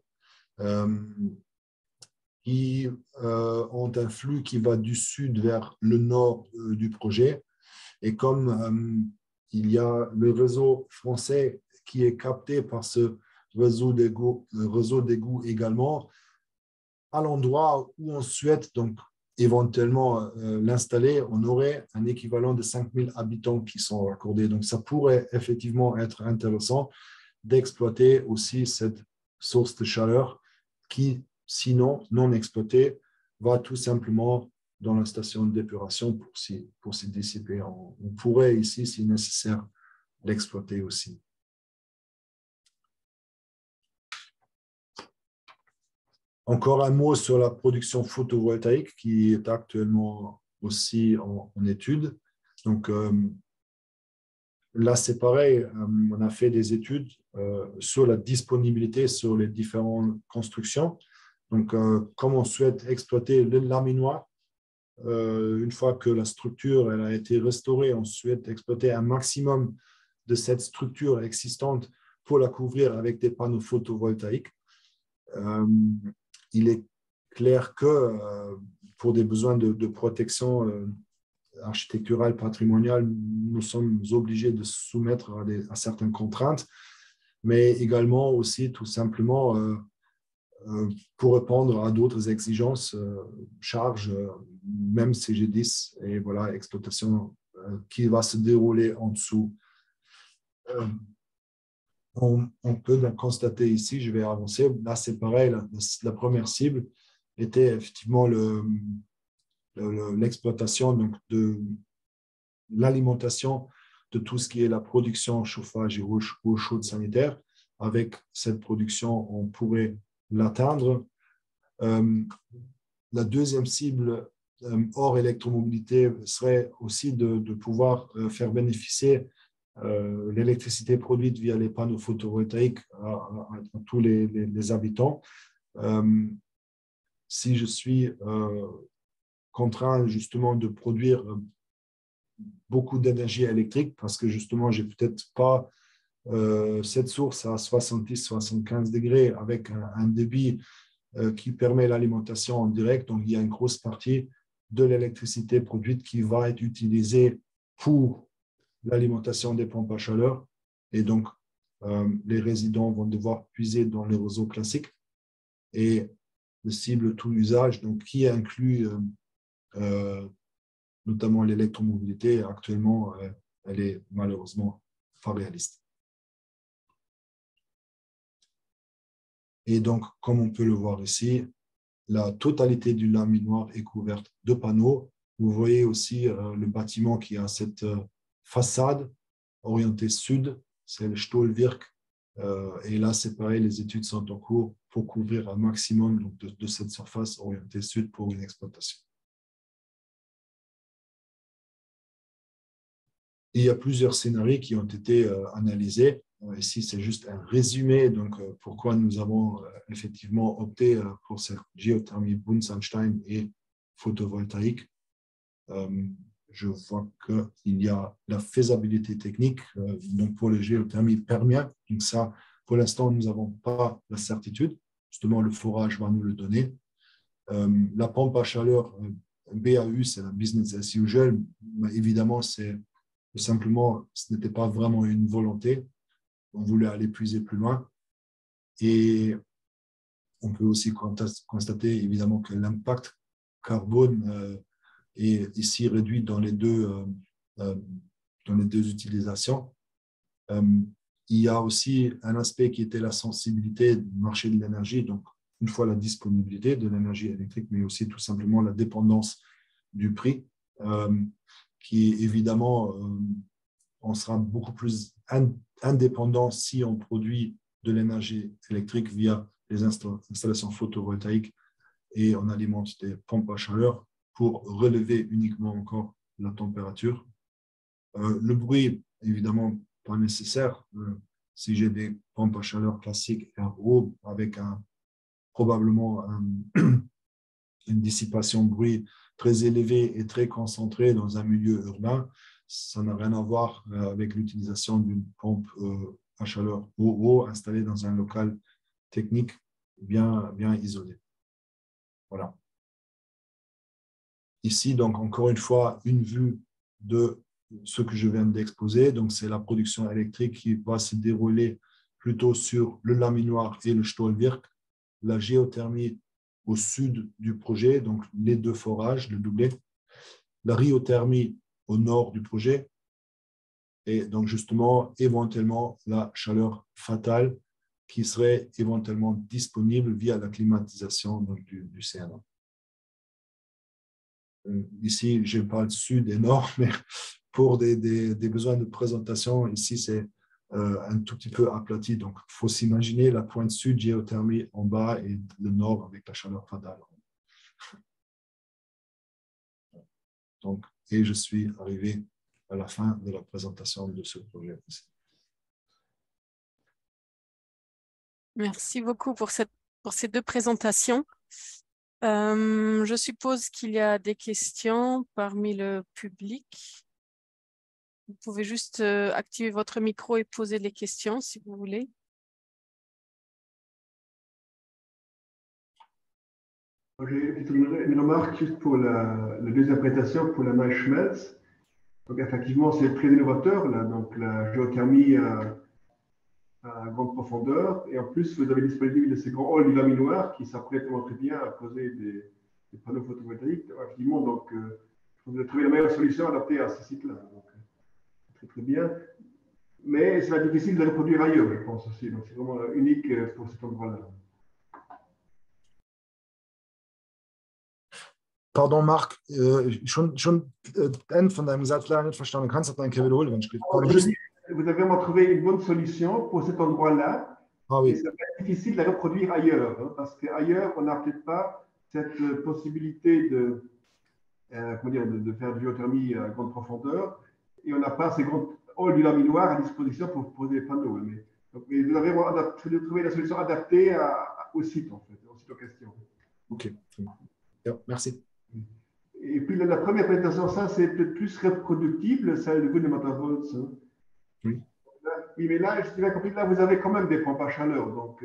qui ont un flux qui va du sud vers le nord du projet. Et comme il y a le réseau français qui est capté par ce réseau d'égouts également, à l'endroit où on souhaite donc éventuellement l'installer, on aurait un équivalent de 5000 habitants qui sont raccordés. Donc, ça pourrait effectivement être intéressant d'exploiter aussi cette source de chaleur qui, sinon, non exploitée, va tout simplement dans la station d'épuration pour s'y dissiper. On pourrait ici, si nécessaire, l'exploiter aussi. Encore un mot sur la production photovoltaïque qui est actuellement aussi en étude. Donc, là, c'est pareil, on a fait des études sur la disponibilité sur les différentes constructions. Donc, comme on souhaite exploiter le laminoir, une fois que la structure elle a été restaurée, on souhaite exploiter un maximum de cette structure existante pour la couvrir avec des panneaux photovoltaïques. Il est clair que pour des besoins de protection architecturale, patrimoniale, nous sommes obligés de se soumettre à certaines contraintes, mais également aussi tout simplement pour répondre à d'autres exigences, charges, même CG10 et voilà, exploitation qui va se dérouler en dessous. On peut donc constater ici, je vais avancer, là c'est pareil, la première cible était effectivement l'exploitation de l'alimentation de tout ce qui est la production, chauffage et eau chaude sanitaire. Avec cette production, on pourrait l'atteindre. La deuxième cible hors électromobilité serait aussi de pouvoir faire bénéficier l'électricité produite via les panneaux photovoltaïques à tous les habitants. Si je suis contraint justement de produire beaucoup d'énergie électrique parce que justement, je n'ai peut-être pas cette source à 70-75 degrés avec un débit qui permet l'alimentation en direct. Donc, il y a une grosse partie de l'électricité produite qui va être utilisée pour l'alimentation des pompes à chaleur. Et donc, les résidents vont devoir puiser dans les réseaux classiques. Et le cible tout usage, donc, qui inclut notamment l'électromobilité, actuellement, elle est malheureusement pas réaliste. Et donc, comme on peut le voir ici, la totalité du laminoir est couverte de panneaux. Vous voyez aussi le bâtiment qui a cette façade orientée sud, c'est le Stollwerk. Et là, c'est pareil, les études sont en cours pour couvrir un maximum donc, de cette surface orientée sud pour une exploitation. Il y a plusieurs scénarios qui ont été analysés. Ici, c'est juste un résumé. Donc, pourquoi nous avons effectivement opté pour cette géothermie Bunsenstein et photovoltaïque. Je vois qu'il y a la faisabilité technique donc pour les géothermies perméables. Donc, ça, pour l'instant, nous n'avons pas la certitude. Justement, le forage va nous le donner. La pompe à chaleur BAU, c'est la business as usual. Mais évidemment, c'est simplement, ce n'était pas vraiment une volonté. On voulait aller puiser plus loin. Et on peut aussi constater, évidemment, que l'impact carbone est ici réduit dans les deux utilisations. Il y a aussi un aspect qui était la sensibilité du marché de l'énergie. Donc, une fois la disponibilité de l'énergie électrique, mais aussi tout simplement la dépendance du prix, qui évidemment, on sera beaucoup plus indépendant si on produit de l'énergie électrique via les installations photovoltaïques et on alimente des pompes à chaleur pour relever uniquement encore la température. Le bruit, évidemment, pas nécessaire. Si j'ai des pompes à chaleur classiques RO avec probablement une dissipation de bruit très élevée et très concentrée dans un milieu urbain, ça n'a rien à voir avec l'utilisation d'une pompe à chaleur OO installée dans un local technique bien isolé. Voilà. Ici, donc, encore une fois, une vue de ce que je viens d'exposer. Donc, c'est la production électrique qui va se dérouler plutôt sur le laminoir et le Stollwerk. La géothermie au sud du projet, donc les deux forages, le doublé. La ryothermie au nord du projet. Et donc, justement, éventuellement, la chaleur fatale qui serait éventuellement disponible via la climatisation donc, du CNA. Ici, je parle sud et nord, mais pour des besoins de présentation, ici, c'est un tout petit peu aplati. Donc, il faut s'imaginer la pointe sud, géothermie en bas et le nord avec la chaleur frontale. Donc, et je suis arrivé à la fin de la présentation de ce projet. Merci beaucoup pour ces deux présentations. Je suppose qu'il y a des questions parmi le public. Vous pouvez juste activer votre micro et poser les questions si vous voulez. J'ai une remarque juste pour la deuxième présentation pour la Schmelz. Donc effectivement, c'est très innovateur, là, donc la géothermie à grande profondeur. Et en plus, vous avez disponible de ces grands halls du laminoir qui s'apprêtent très bien à poser des panneaux photovoltaïques. Effectivement, donc, vous avez trouvé la meilleure solution adaptée à ce site-là. Donc, très, très bien. Mais c'est difficile de le reproduire ailleurs, je pense aussi. Donc, c'est vraiment unique pour cet endroit-là. Pardon, Marc, schon einen von deinem Satz leider nicht verstanden. Kannst du das ein wiederholen, wenn ich Vous avez vraiment trouvé une bonne solution pour cet endroit-là. Ah oui. Et ça va être difficile de la reproduire ailleurs, hein, parce qu'ailleurs, on n'a peut-être pas cette possibilité de faire du géothermie à grande profondeur, et on n'a pas ces grands halls du laminoir à disposition pour poser des panneaux. Mais vous avez trouvé la solution adaptée au site, en fait, au site en question. Ok, merci. Et puis la première présentation, ça c'est peut-être plus reproductible, celle de Gunnematterholz. Hein. Oui. Oui, mais là, si j'ai bien compris, là vous avez quand même des pompes à chaleur, donc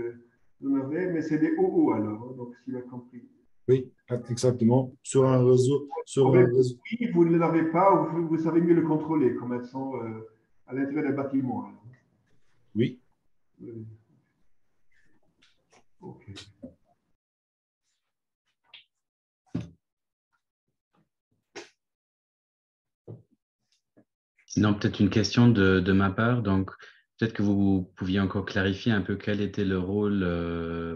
vous en avez, mais c'est des OO alors, hein, donc si j'ai bien compris. Oui, exactement. Sur un réseau. Oui, vous ne l'avez pas, ou vous savez mieux le contrôler, comme elles sont à l'intérieur des bâtiments. Alors. Oui. Ok. Sinon, peut-être une question de ma part. Donc, peut-être que vous pouviez encore clarifier un peu quel était le rôle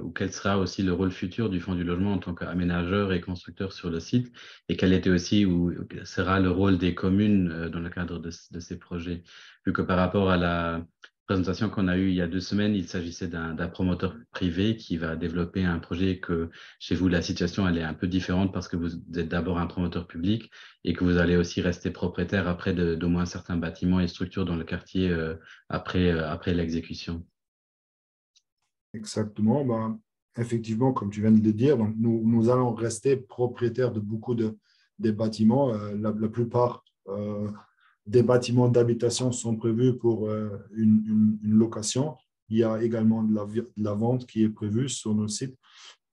ou quel sera aussi le rôle futur du Fonds du logement en tant qu'aménageur et constructeur sur le site, et quel était aussi ou sera le rôle des communes dans le cadre de ces projets. Vu que par rapport à la présentation qu'on a eue il y a 2 semaines, il s'agissait d'un promoteur privé qui va développer un projet que chez vous, la situation elle est un peu différente parce que vous êtes d'abord un promoteur public et que vous allez aussi rester propriétaire après d'au moins certains bâtiments et structures dans le quartier après l'exécution. Exactement. Ben, effectivement, comme tu viens de le dire, donc nous allons rester propriétaires de beaucoup des bâtiments. La plupart des bâtiments d'habitation sont prévus pour une location. Il y a également de la vente qui est prévue sur nos sites.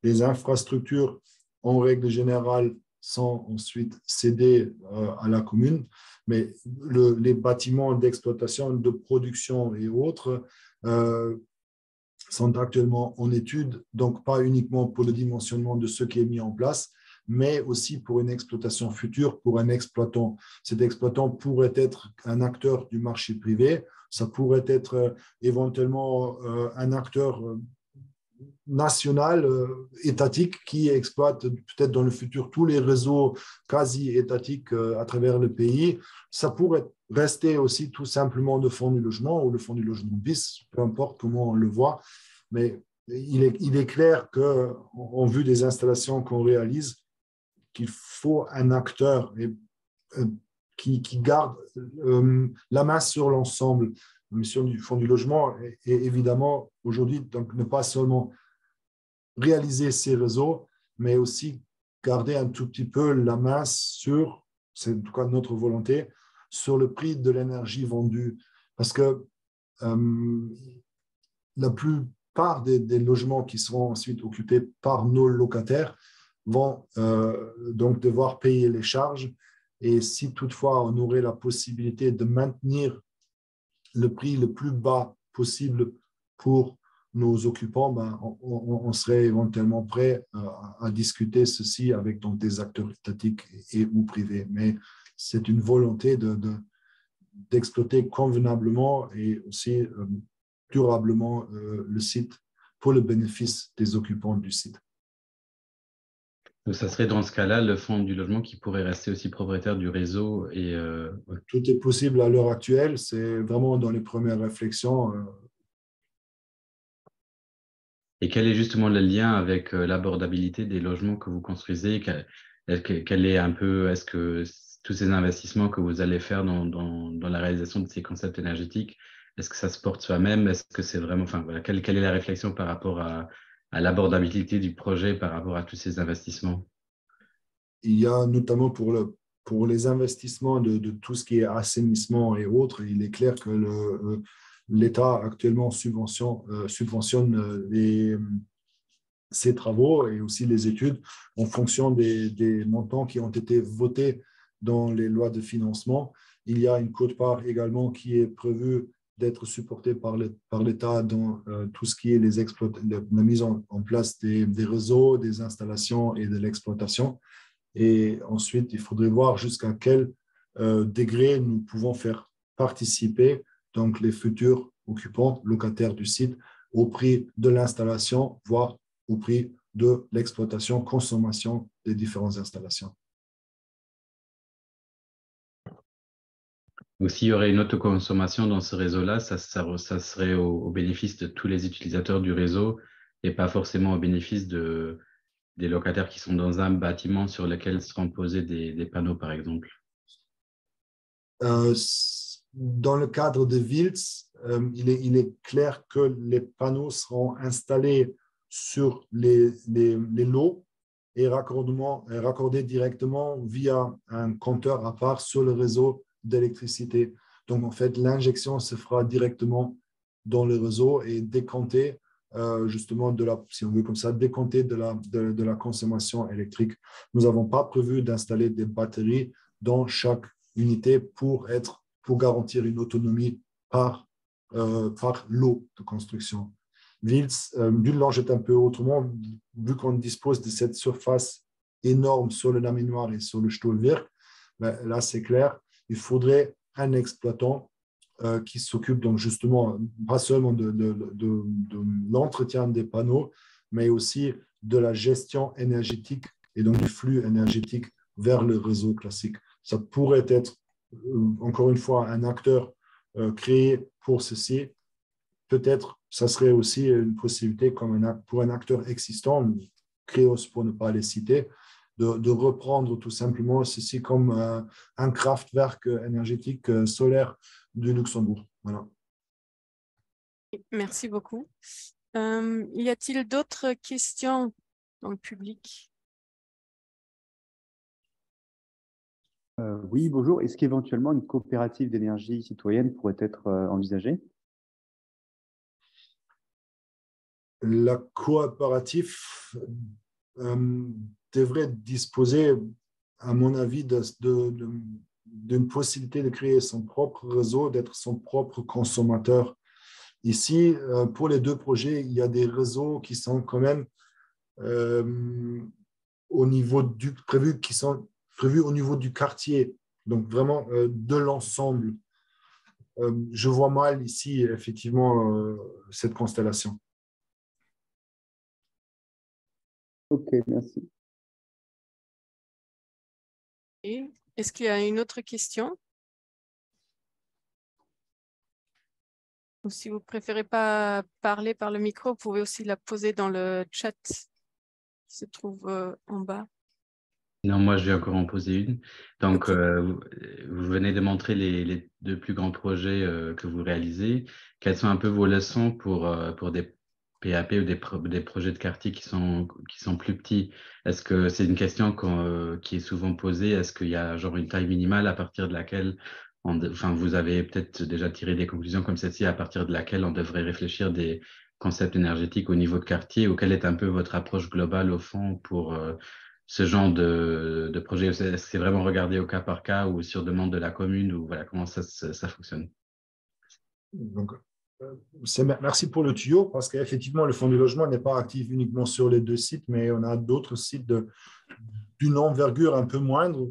Les infrastructures, en règle générale, sont ensuite cédées à la commune, mais les bâtiments d'exploitation, de production et autres sont actuellement en étude, donc pas uniquement pour le dimensionnement de ce qui est mis en place, mais aussi pour une exploitation future, pour un exploitant. Cet exploitant pourrait être un acteur du marché privé, ça pourrait être éventuellement un acteur national, étatique, qui exploite peut-être dans le futur tous les réseaux quasi-étatiques à travers le pays. Ça pourrait rester aussi tout simplement le fonds du logement ou le fonds du logement bis, peu importe comment on le voit. Mais il est clair qu'en vue des installations qu'on réalise, qu'il faut un acteur qui garde la main sur l'ensemble. La mission du fonds du logement est évidemment aujourd'hui donc ne pas seulement réaliser ces réseaux, mais aussi garder un tout petit peu la main sur, c'est en tout cas notre volonté, sur le prix de l'énergie vendue. Parce que la plupart des logements qui seront ensuite occupés par nos locataires vont donc devoir payer les charges. Et si toutefois on aurait la possibilité de maintenir le prix le plus bas possible pour nos occupants, ben, on serait éventuellement prêt à discuter ceci avec donc, des acteurs étatiques et ou privés. Mais c'est une volonté d'exploiter convenablement et aussi durablement le site pour le bénéfice des occupants du site. Donc, ça serait dans ce cas-là le fonds du logement qui pourrait rester aussi propriétaire du réseau. Ouais. Tout est possible à l'heure actuelle. C'est vraiment dans les premières réflexions. Et quel est justement le lien avec l'abordabilité des logements que vous construisez? Est-ce que tous ces investissements que vous allez faire dans la réalisation de ces concepts énergétiques, est-ce que ça se porte soi-même? Est-ce que c'est vraiment, enfin, voilà, quelle est la réflexion par rapport à l'abordabilité du projet par rapport à tous ces investissements? Il y a notamment pour les investissements de tout ce qui est assainissement et autres, il est clair que l'État actuellement subventionne ces travaux et aussi les études en fonction des montants qui ont été votés dans les lois de financement. Il y a une quote-part également qui est prévue d'être supportée par l'État dans tout ce qui est la mise en place des réseaux, des installations et de l'exploitation. Et ensuite, il faudrait voir jusqu'à quel degré nous pouvons faire participer donc les futurs occupants, locataires du site, au prix de l'installation, voire au prix de l'exploitation, consommation des différentes installations. Ou s'il y aurait une autoconsommation dans ce réseau-là, ça serait au bénéfice de tous les utilisateurs du réseau et pas forcément au bénéfice des locataires qui sont dans un bâtiment sur lequel seront posés des panneaux, par exemple. Dans le cadre de Wiltz, il est clair que les panneaux seront installés sur les lots et raccordés directement via un compteur à part sur le réseau d'électricité. Donc, en fait, l'injection se fera directement dans le réseau et décomptée, justement, si on veut comme ça, décomptée de la consommation électrique. Nous n'avons pas prévu d'installer des batteries dans chaque unité pour garantir une autonomie par lot de construction. Dullange est un peu autrement, vu qu'on dispose de cette surface énorme sur le laminoir et sur le Stahlwerk, ben, là c'est clair, il faudrait un exploitant qui s'occupe donc justement pas seulement de l'entretien des panneaux, mais aussi de la gestion énergétique et donc du flux énergétique vers le réseau classique. Ça pourrait être, encore une fois, un acteur créé pour ceci. Peut-être, ça serait aussi une possibilité pour un acteur existant, Kreos pour ne pas les citer, de reprendre tout simplement ceci comme un Kraftwerk énergétique solaire du Luxembourg. Voilà. Merci beaucoup. Y a-t-il d'autres questions dans le public? Oui, bonjour. Est-ce qu'éventuellement une coopérative d'énergie citoyenne pourrait être envisagée? La coopérative devrait disposer, à mon avis, d'une possibilité de créer son propre réseau, d'être son propre consommateur. Ici, pour les deux projets, il y a des réseaux qui sont quand même qui sont prévus au niveau du quartier, donc vraiment de l'ensemble. Je vois mal ici, effectivement, cette constellation. Ok, merci. Et est-ce qu'il y a une autre question? Ou si vous ne préférez pas parler par le micro, vous pouvez aussi la poser dans le chat qui se trouve en bas. Non, moi, je vais encore en poser une. Donc, Okay. vous venez de montrer les deux plus grands projets que vous réalisez. Quelles sont un peu vos leçons pour des PAP ou des projets de quartier qui sont plus petits? Est-ce que c'est une question qui est souvent posée? Est-ce qu'il y a genre une taille minimale à partir de laquelle vous avez peut-être déjà tiré des conclusions comme celle-ci à partir de laquelle on devrait réfléchir des concepts énergétiques au niveau de quartier, ou quelle est un peu votre approche globale au fond pour ce genre de projet? Est-ce que c'est vraiment regardé au cas par cas ou sur demande de la commune, ou voilà, comment ça fonctionne? Donc, merci pour le tuyau, parce qu'effectivement, le Fonds du logement n'est pas actif uniquement sur les deux sites, mais on a d'autres sites d'une envergure un peu moindre.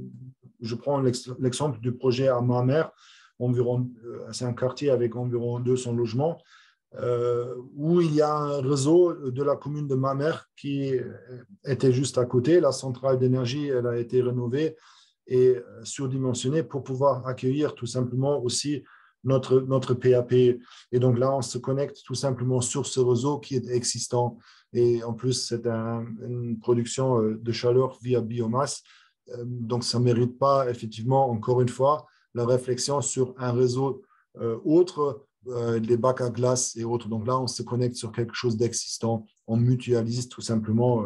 Je prends l'exemple du projet à Mamers, c'est un quartier avec environ 200 logements. où il y a un réseau de la commune de Mamers qui était juste à côté. La centrale d'énergie, elle a été rénovée et surdimensionnée pour pouvoir accueillir tout simplement aussi notre PAP. Et donc là, on se connecte tout simplement sur ce réseau qui est existant. Et en plus, c'est une production de chaleur via biomasse. Donc, ça ne mérite pas, effectivement, encore une fois, la réflexion sur un réseau autre, les bacs à glace et autres. Donc là, on se connecte sur quelque chose d'existant. On mutualise tout simplement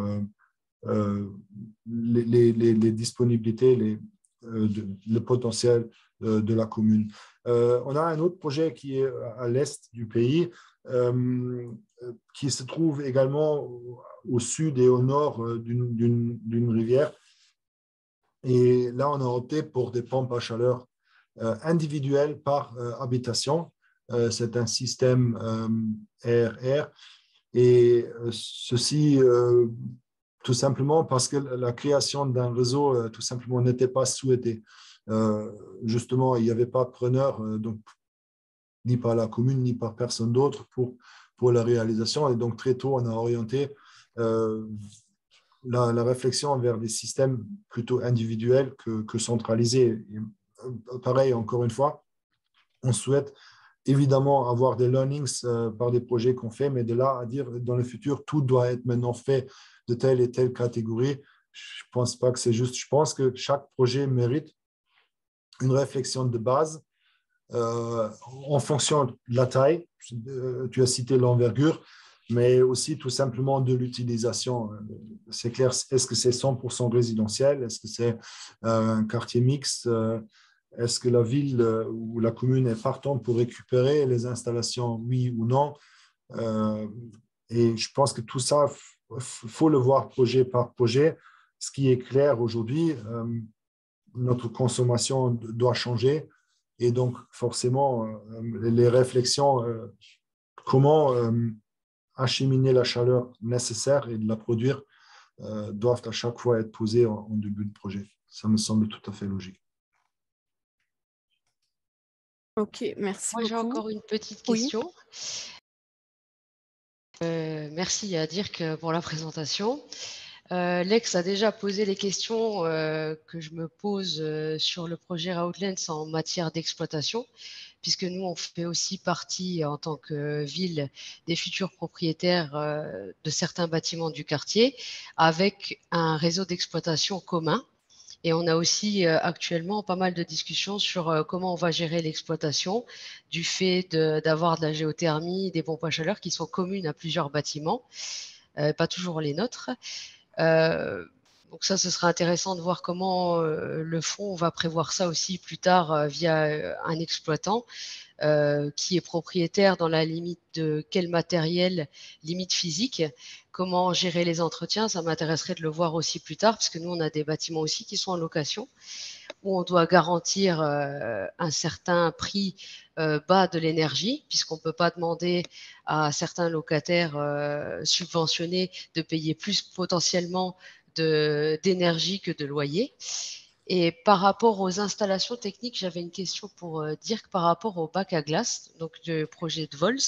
les disponibilités, le potentiel de la commune. On a un autre projet qui est à l'est du pays, qui se trouve également au sud et au nord d'une rivière. Et là, on a opté pour des pompes à chaleur individuelles par habitation. C'est un système RR. Et ceci, tout simplement parce que la création d'un réseau, tout simplement, n'était pas souhaitée. Justement, il n'y avait pas de preneur, donc, ni par la commune, ni par personne d'autre pour la réalisation. Et donc, très tôt, on a orienté la réflexion vers des systèmes plutôt individuels que centralisés. Et, pareil, encore une fois, on souhaite évidemment avoir des learnings par des projets qu'on fait, mais de là à dire dans le futur, tout doit être maintenant fait de telle et telle catégorie. Je ne pense pas que c'est juste. Je pense que chaque projet mérite une réflexion de base en fonction de la taille. Tu as cité l'envergure, mais aussi tout simplement de l'utilisation. C'est clair, est-ce que c'est 100% résidentiel? Est-ce que c'est un quartier mixte? Est-ce que la ville ou la commune est partante pour récupérer les installations, oui ou non? Et je pense que tout ça, il faut le voir projet par projet. Ce qui est clair aujourd'hui, notre consommation doit changer. Et donc, forcément, les réflexions, comment acheminer la chaleur nécessaire et de la produire, doivent à chaque fois être posées en début de projet. Ça me semble tout à fait logique. Ok, merci Moi, j'ai beaucoup. encore une petite Oui. question. Merci à Dirk pour la présentation. Lex a déjà posé les questions que je me pose sur le projet Raoutlands en matière d'exploitation, puisque nous, on fait aussi partie en tant que ville des futurs propriétaires de certains bâtiments du quartier avec un réseau d'exploitation commun. Et on a aussi actuellement pas mal de discussions sur comment on va gérer l'exploitation du fait d'avoir de la géothermie, des pompes à chaleur qui sont communes à plusieurs bâtiments, pas toujours les nôtres. Donc ça, ce sera intéressant de voir comment le fonds va prévoir ça aussi plus tard via un exploitant qui est propriétaire dans la limite de quel matériel, limite physique, comment gérer les entretiens. Ça m'intéresserait de le voir aussi plus tard, parce que nous, on a des bâtiments aussi qui sont en location, où on doit garantir un certain prix bas de l'énergie, puisqu'on ne peut pas demander à certains locataires subventionnés de payer plus potentiellement d'énergie que de loyer. Et par rapport aux installations techniques, j'avais une question pour Dirk par rapport au bac à glace, donc le projet de Vols.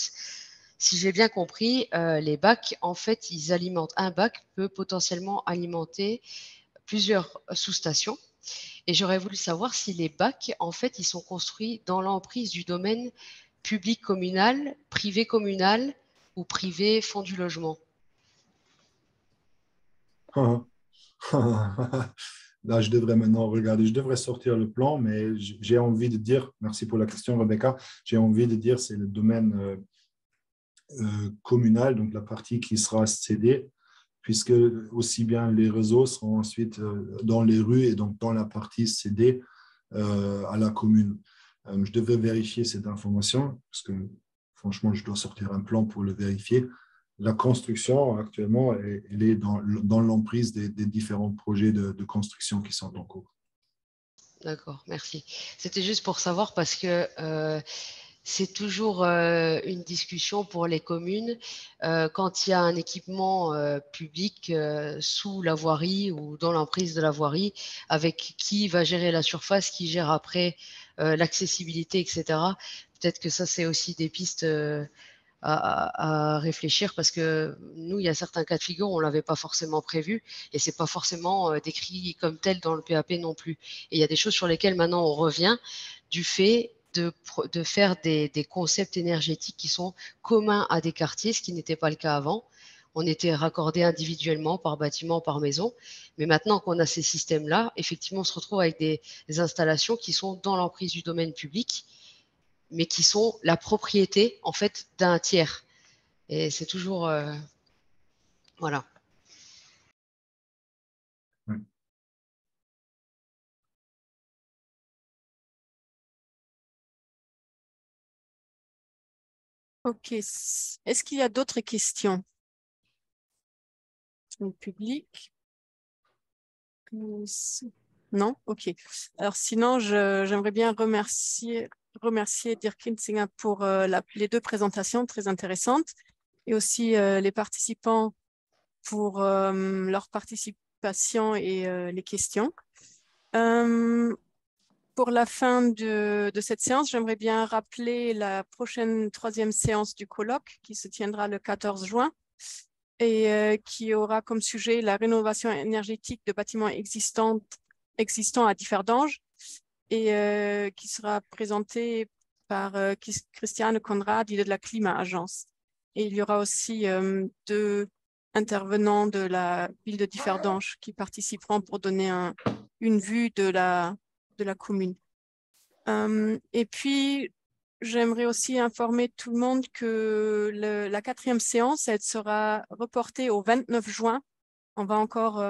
Si j'ai bien compris, les bacs, en fait, ils alimentent, un bac peut potentiellement alimenter plusieurs sous-stations. Et j'aurais voulu savoir si les bacs, en fait, ils sont construits dans l'emprise du domaine public communal, privé communal ou privé fonds du logement. Là, je devrais maintenant regarder, je devrais sortir le plan, mais j'ai envie de dire, merci pour la question, Rebecca, j'ai envie de dire c'est le domaine communal, donc la partie qui sera cédée, puisque aussi bien les réseaux seront ensuite dans les rues et donc dans la partie cédée à la commune. Je devais vérifier cette information, parce que franchement, je dois sortir un plan pour le vérifier. La construction, actuellement, elle est dans l'emprise des différents projets de construction qui sont en cours. D'accord, merci. C'était juste pour savoir parce que c'est toujours une discussion pour les communes quand il y a un équipement public sous la voirie ou dans l'emprise de la voirie, avec qui va gérer la surface, qui gère après l'accessibilité, etc. Peut-être que ça, c'est aussi des pistes à réfléchir parce que nous, il y a certains cas de figure, on ne l'avait pas forcément prévu et ce n'est pas forcément décrit comme tel dans le PAP non plus. Et il y a des choses sur lesquelles maintenant on revient du fait de faire des concepts énergétiques qui sont communs à des quartiers, ce qui n'était pas le cas avant. On était raccordés individuellement par bâtiment, par maison. Mais maintenant qu'on a ces systèmes-là, effectivement, on se retrouve avec des installations qui sont dans l'emprise du domaine public, mais qui sont la propriété, en fait, d'un tiers. Et c'est toujours... voilà. Ouais. Ok. Est-ce qu'il y a d'autres questions au public? Non? Ok. Alors sinon, j'aimerais bien remercier Dirk Kinzinger pour les 2 présentations très intéressantes et aussi les participants pour leur participation et les questions. Pour la fin de cette séance, j'aimerais bien rappeler la prochaine 3e séance du colloque qui se tiendra le 14 juin et qui aura comme sujet la rénovation énergétique de bâtiments existants à Differdange et qui sera présentée par Christiane Conrad de la Climat Agence. Et il y aura aussi 2 intervenants de la ville de Differdange qui participeront pour donner une vue de la commune. Et puis, j'aimerais aussi informer tout le monde que la 4e séance, elle sera reportée au 29 juin. On va encore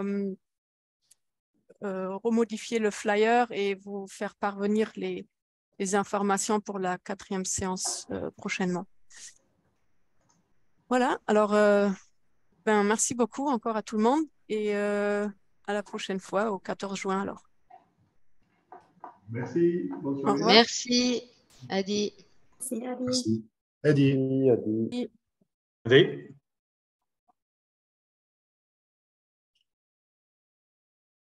remodifier le flyer et vous faire parvenir les informations pour la 4e séance prochainement. Voilà, alors merci beaucoup encore à tout le monde et à la prochaine fois, au 14 juin alors. Merci, bonne Au soirée. revoir. Merci, Adi. Merci. Eddie. Oui, à des- Et- Allez.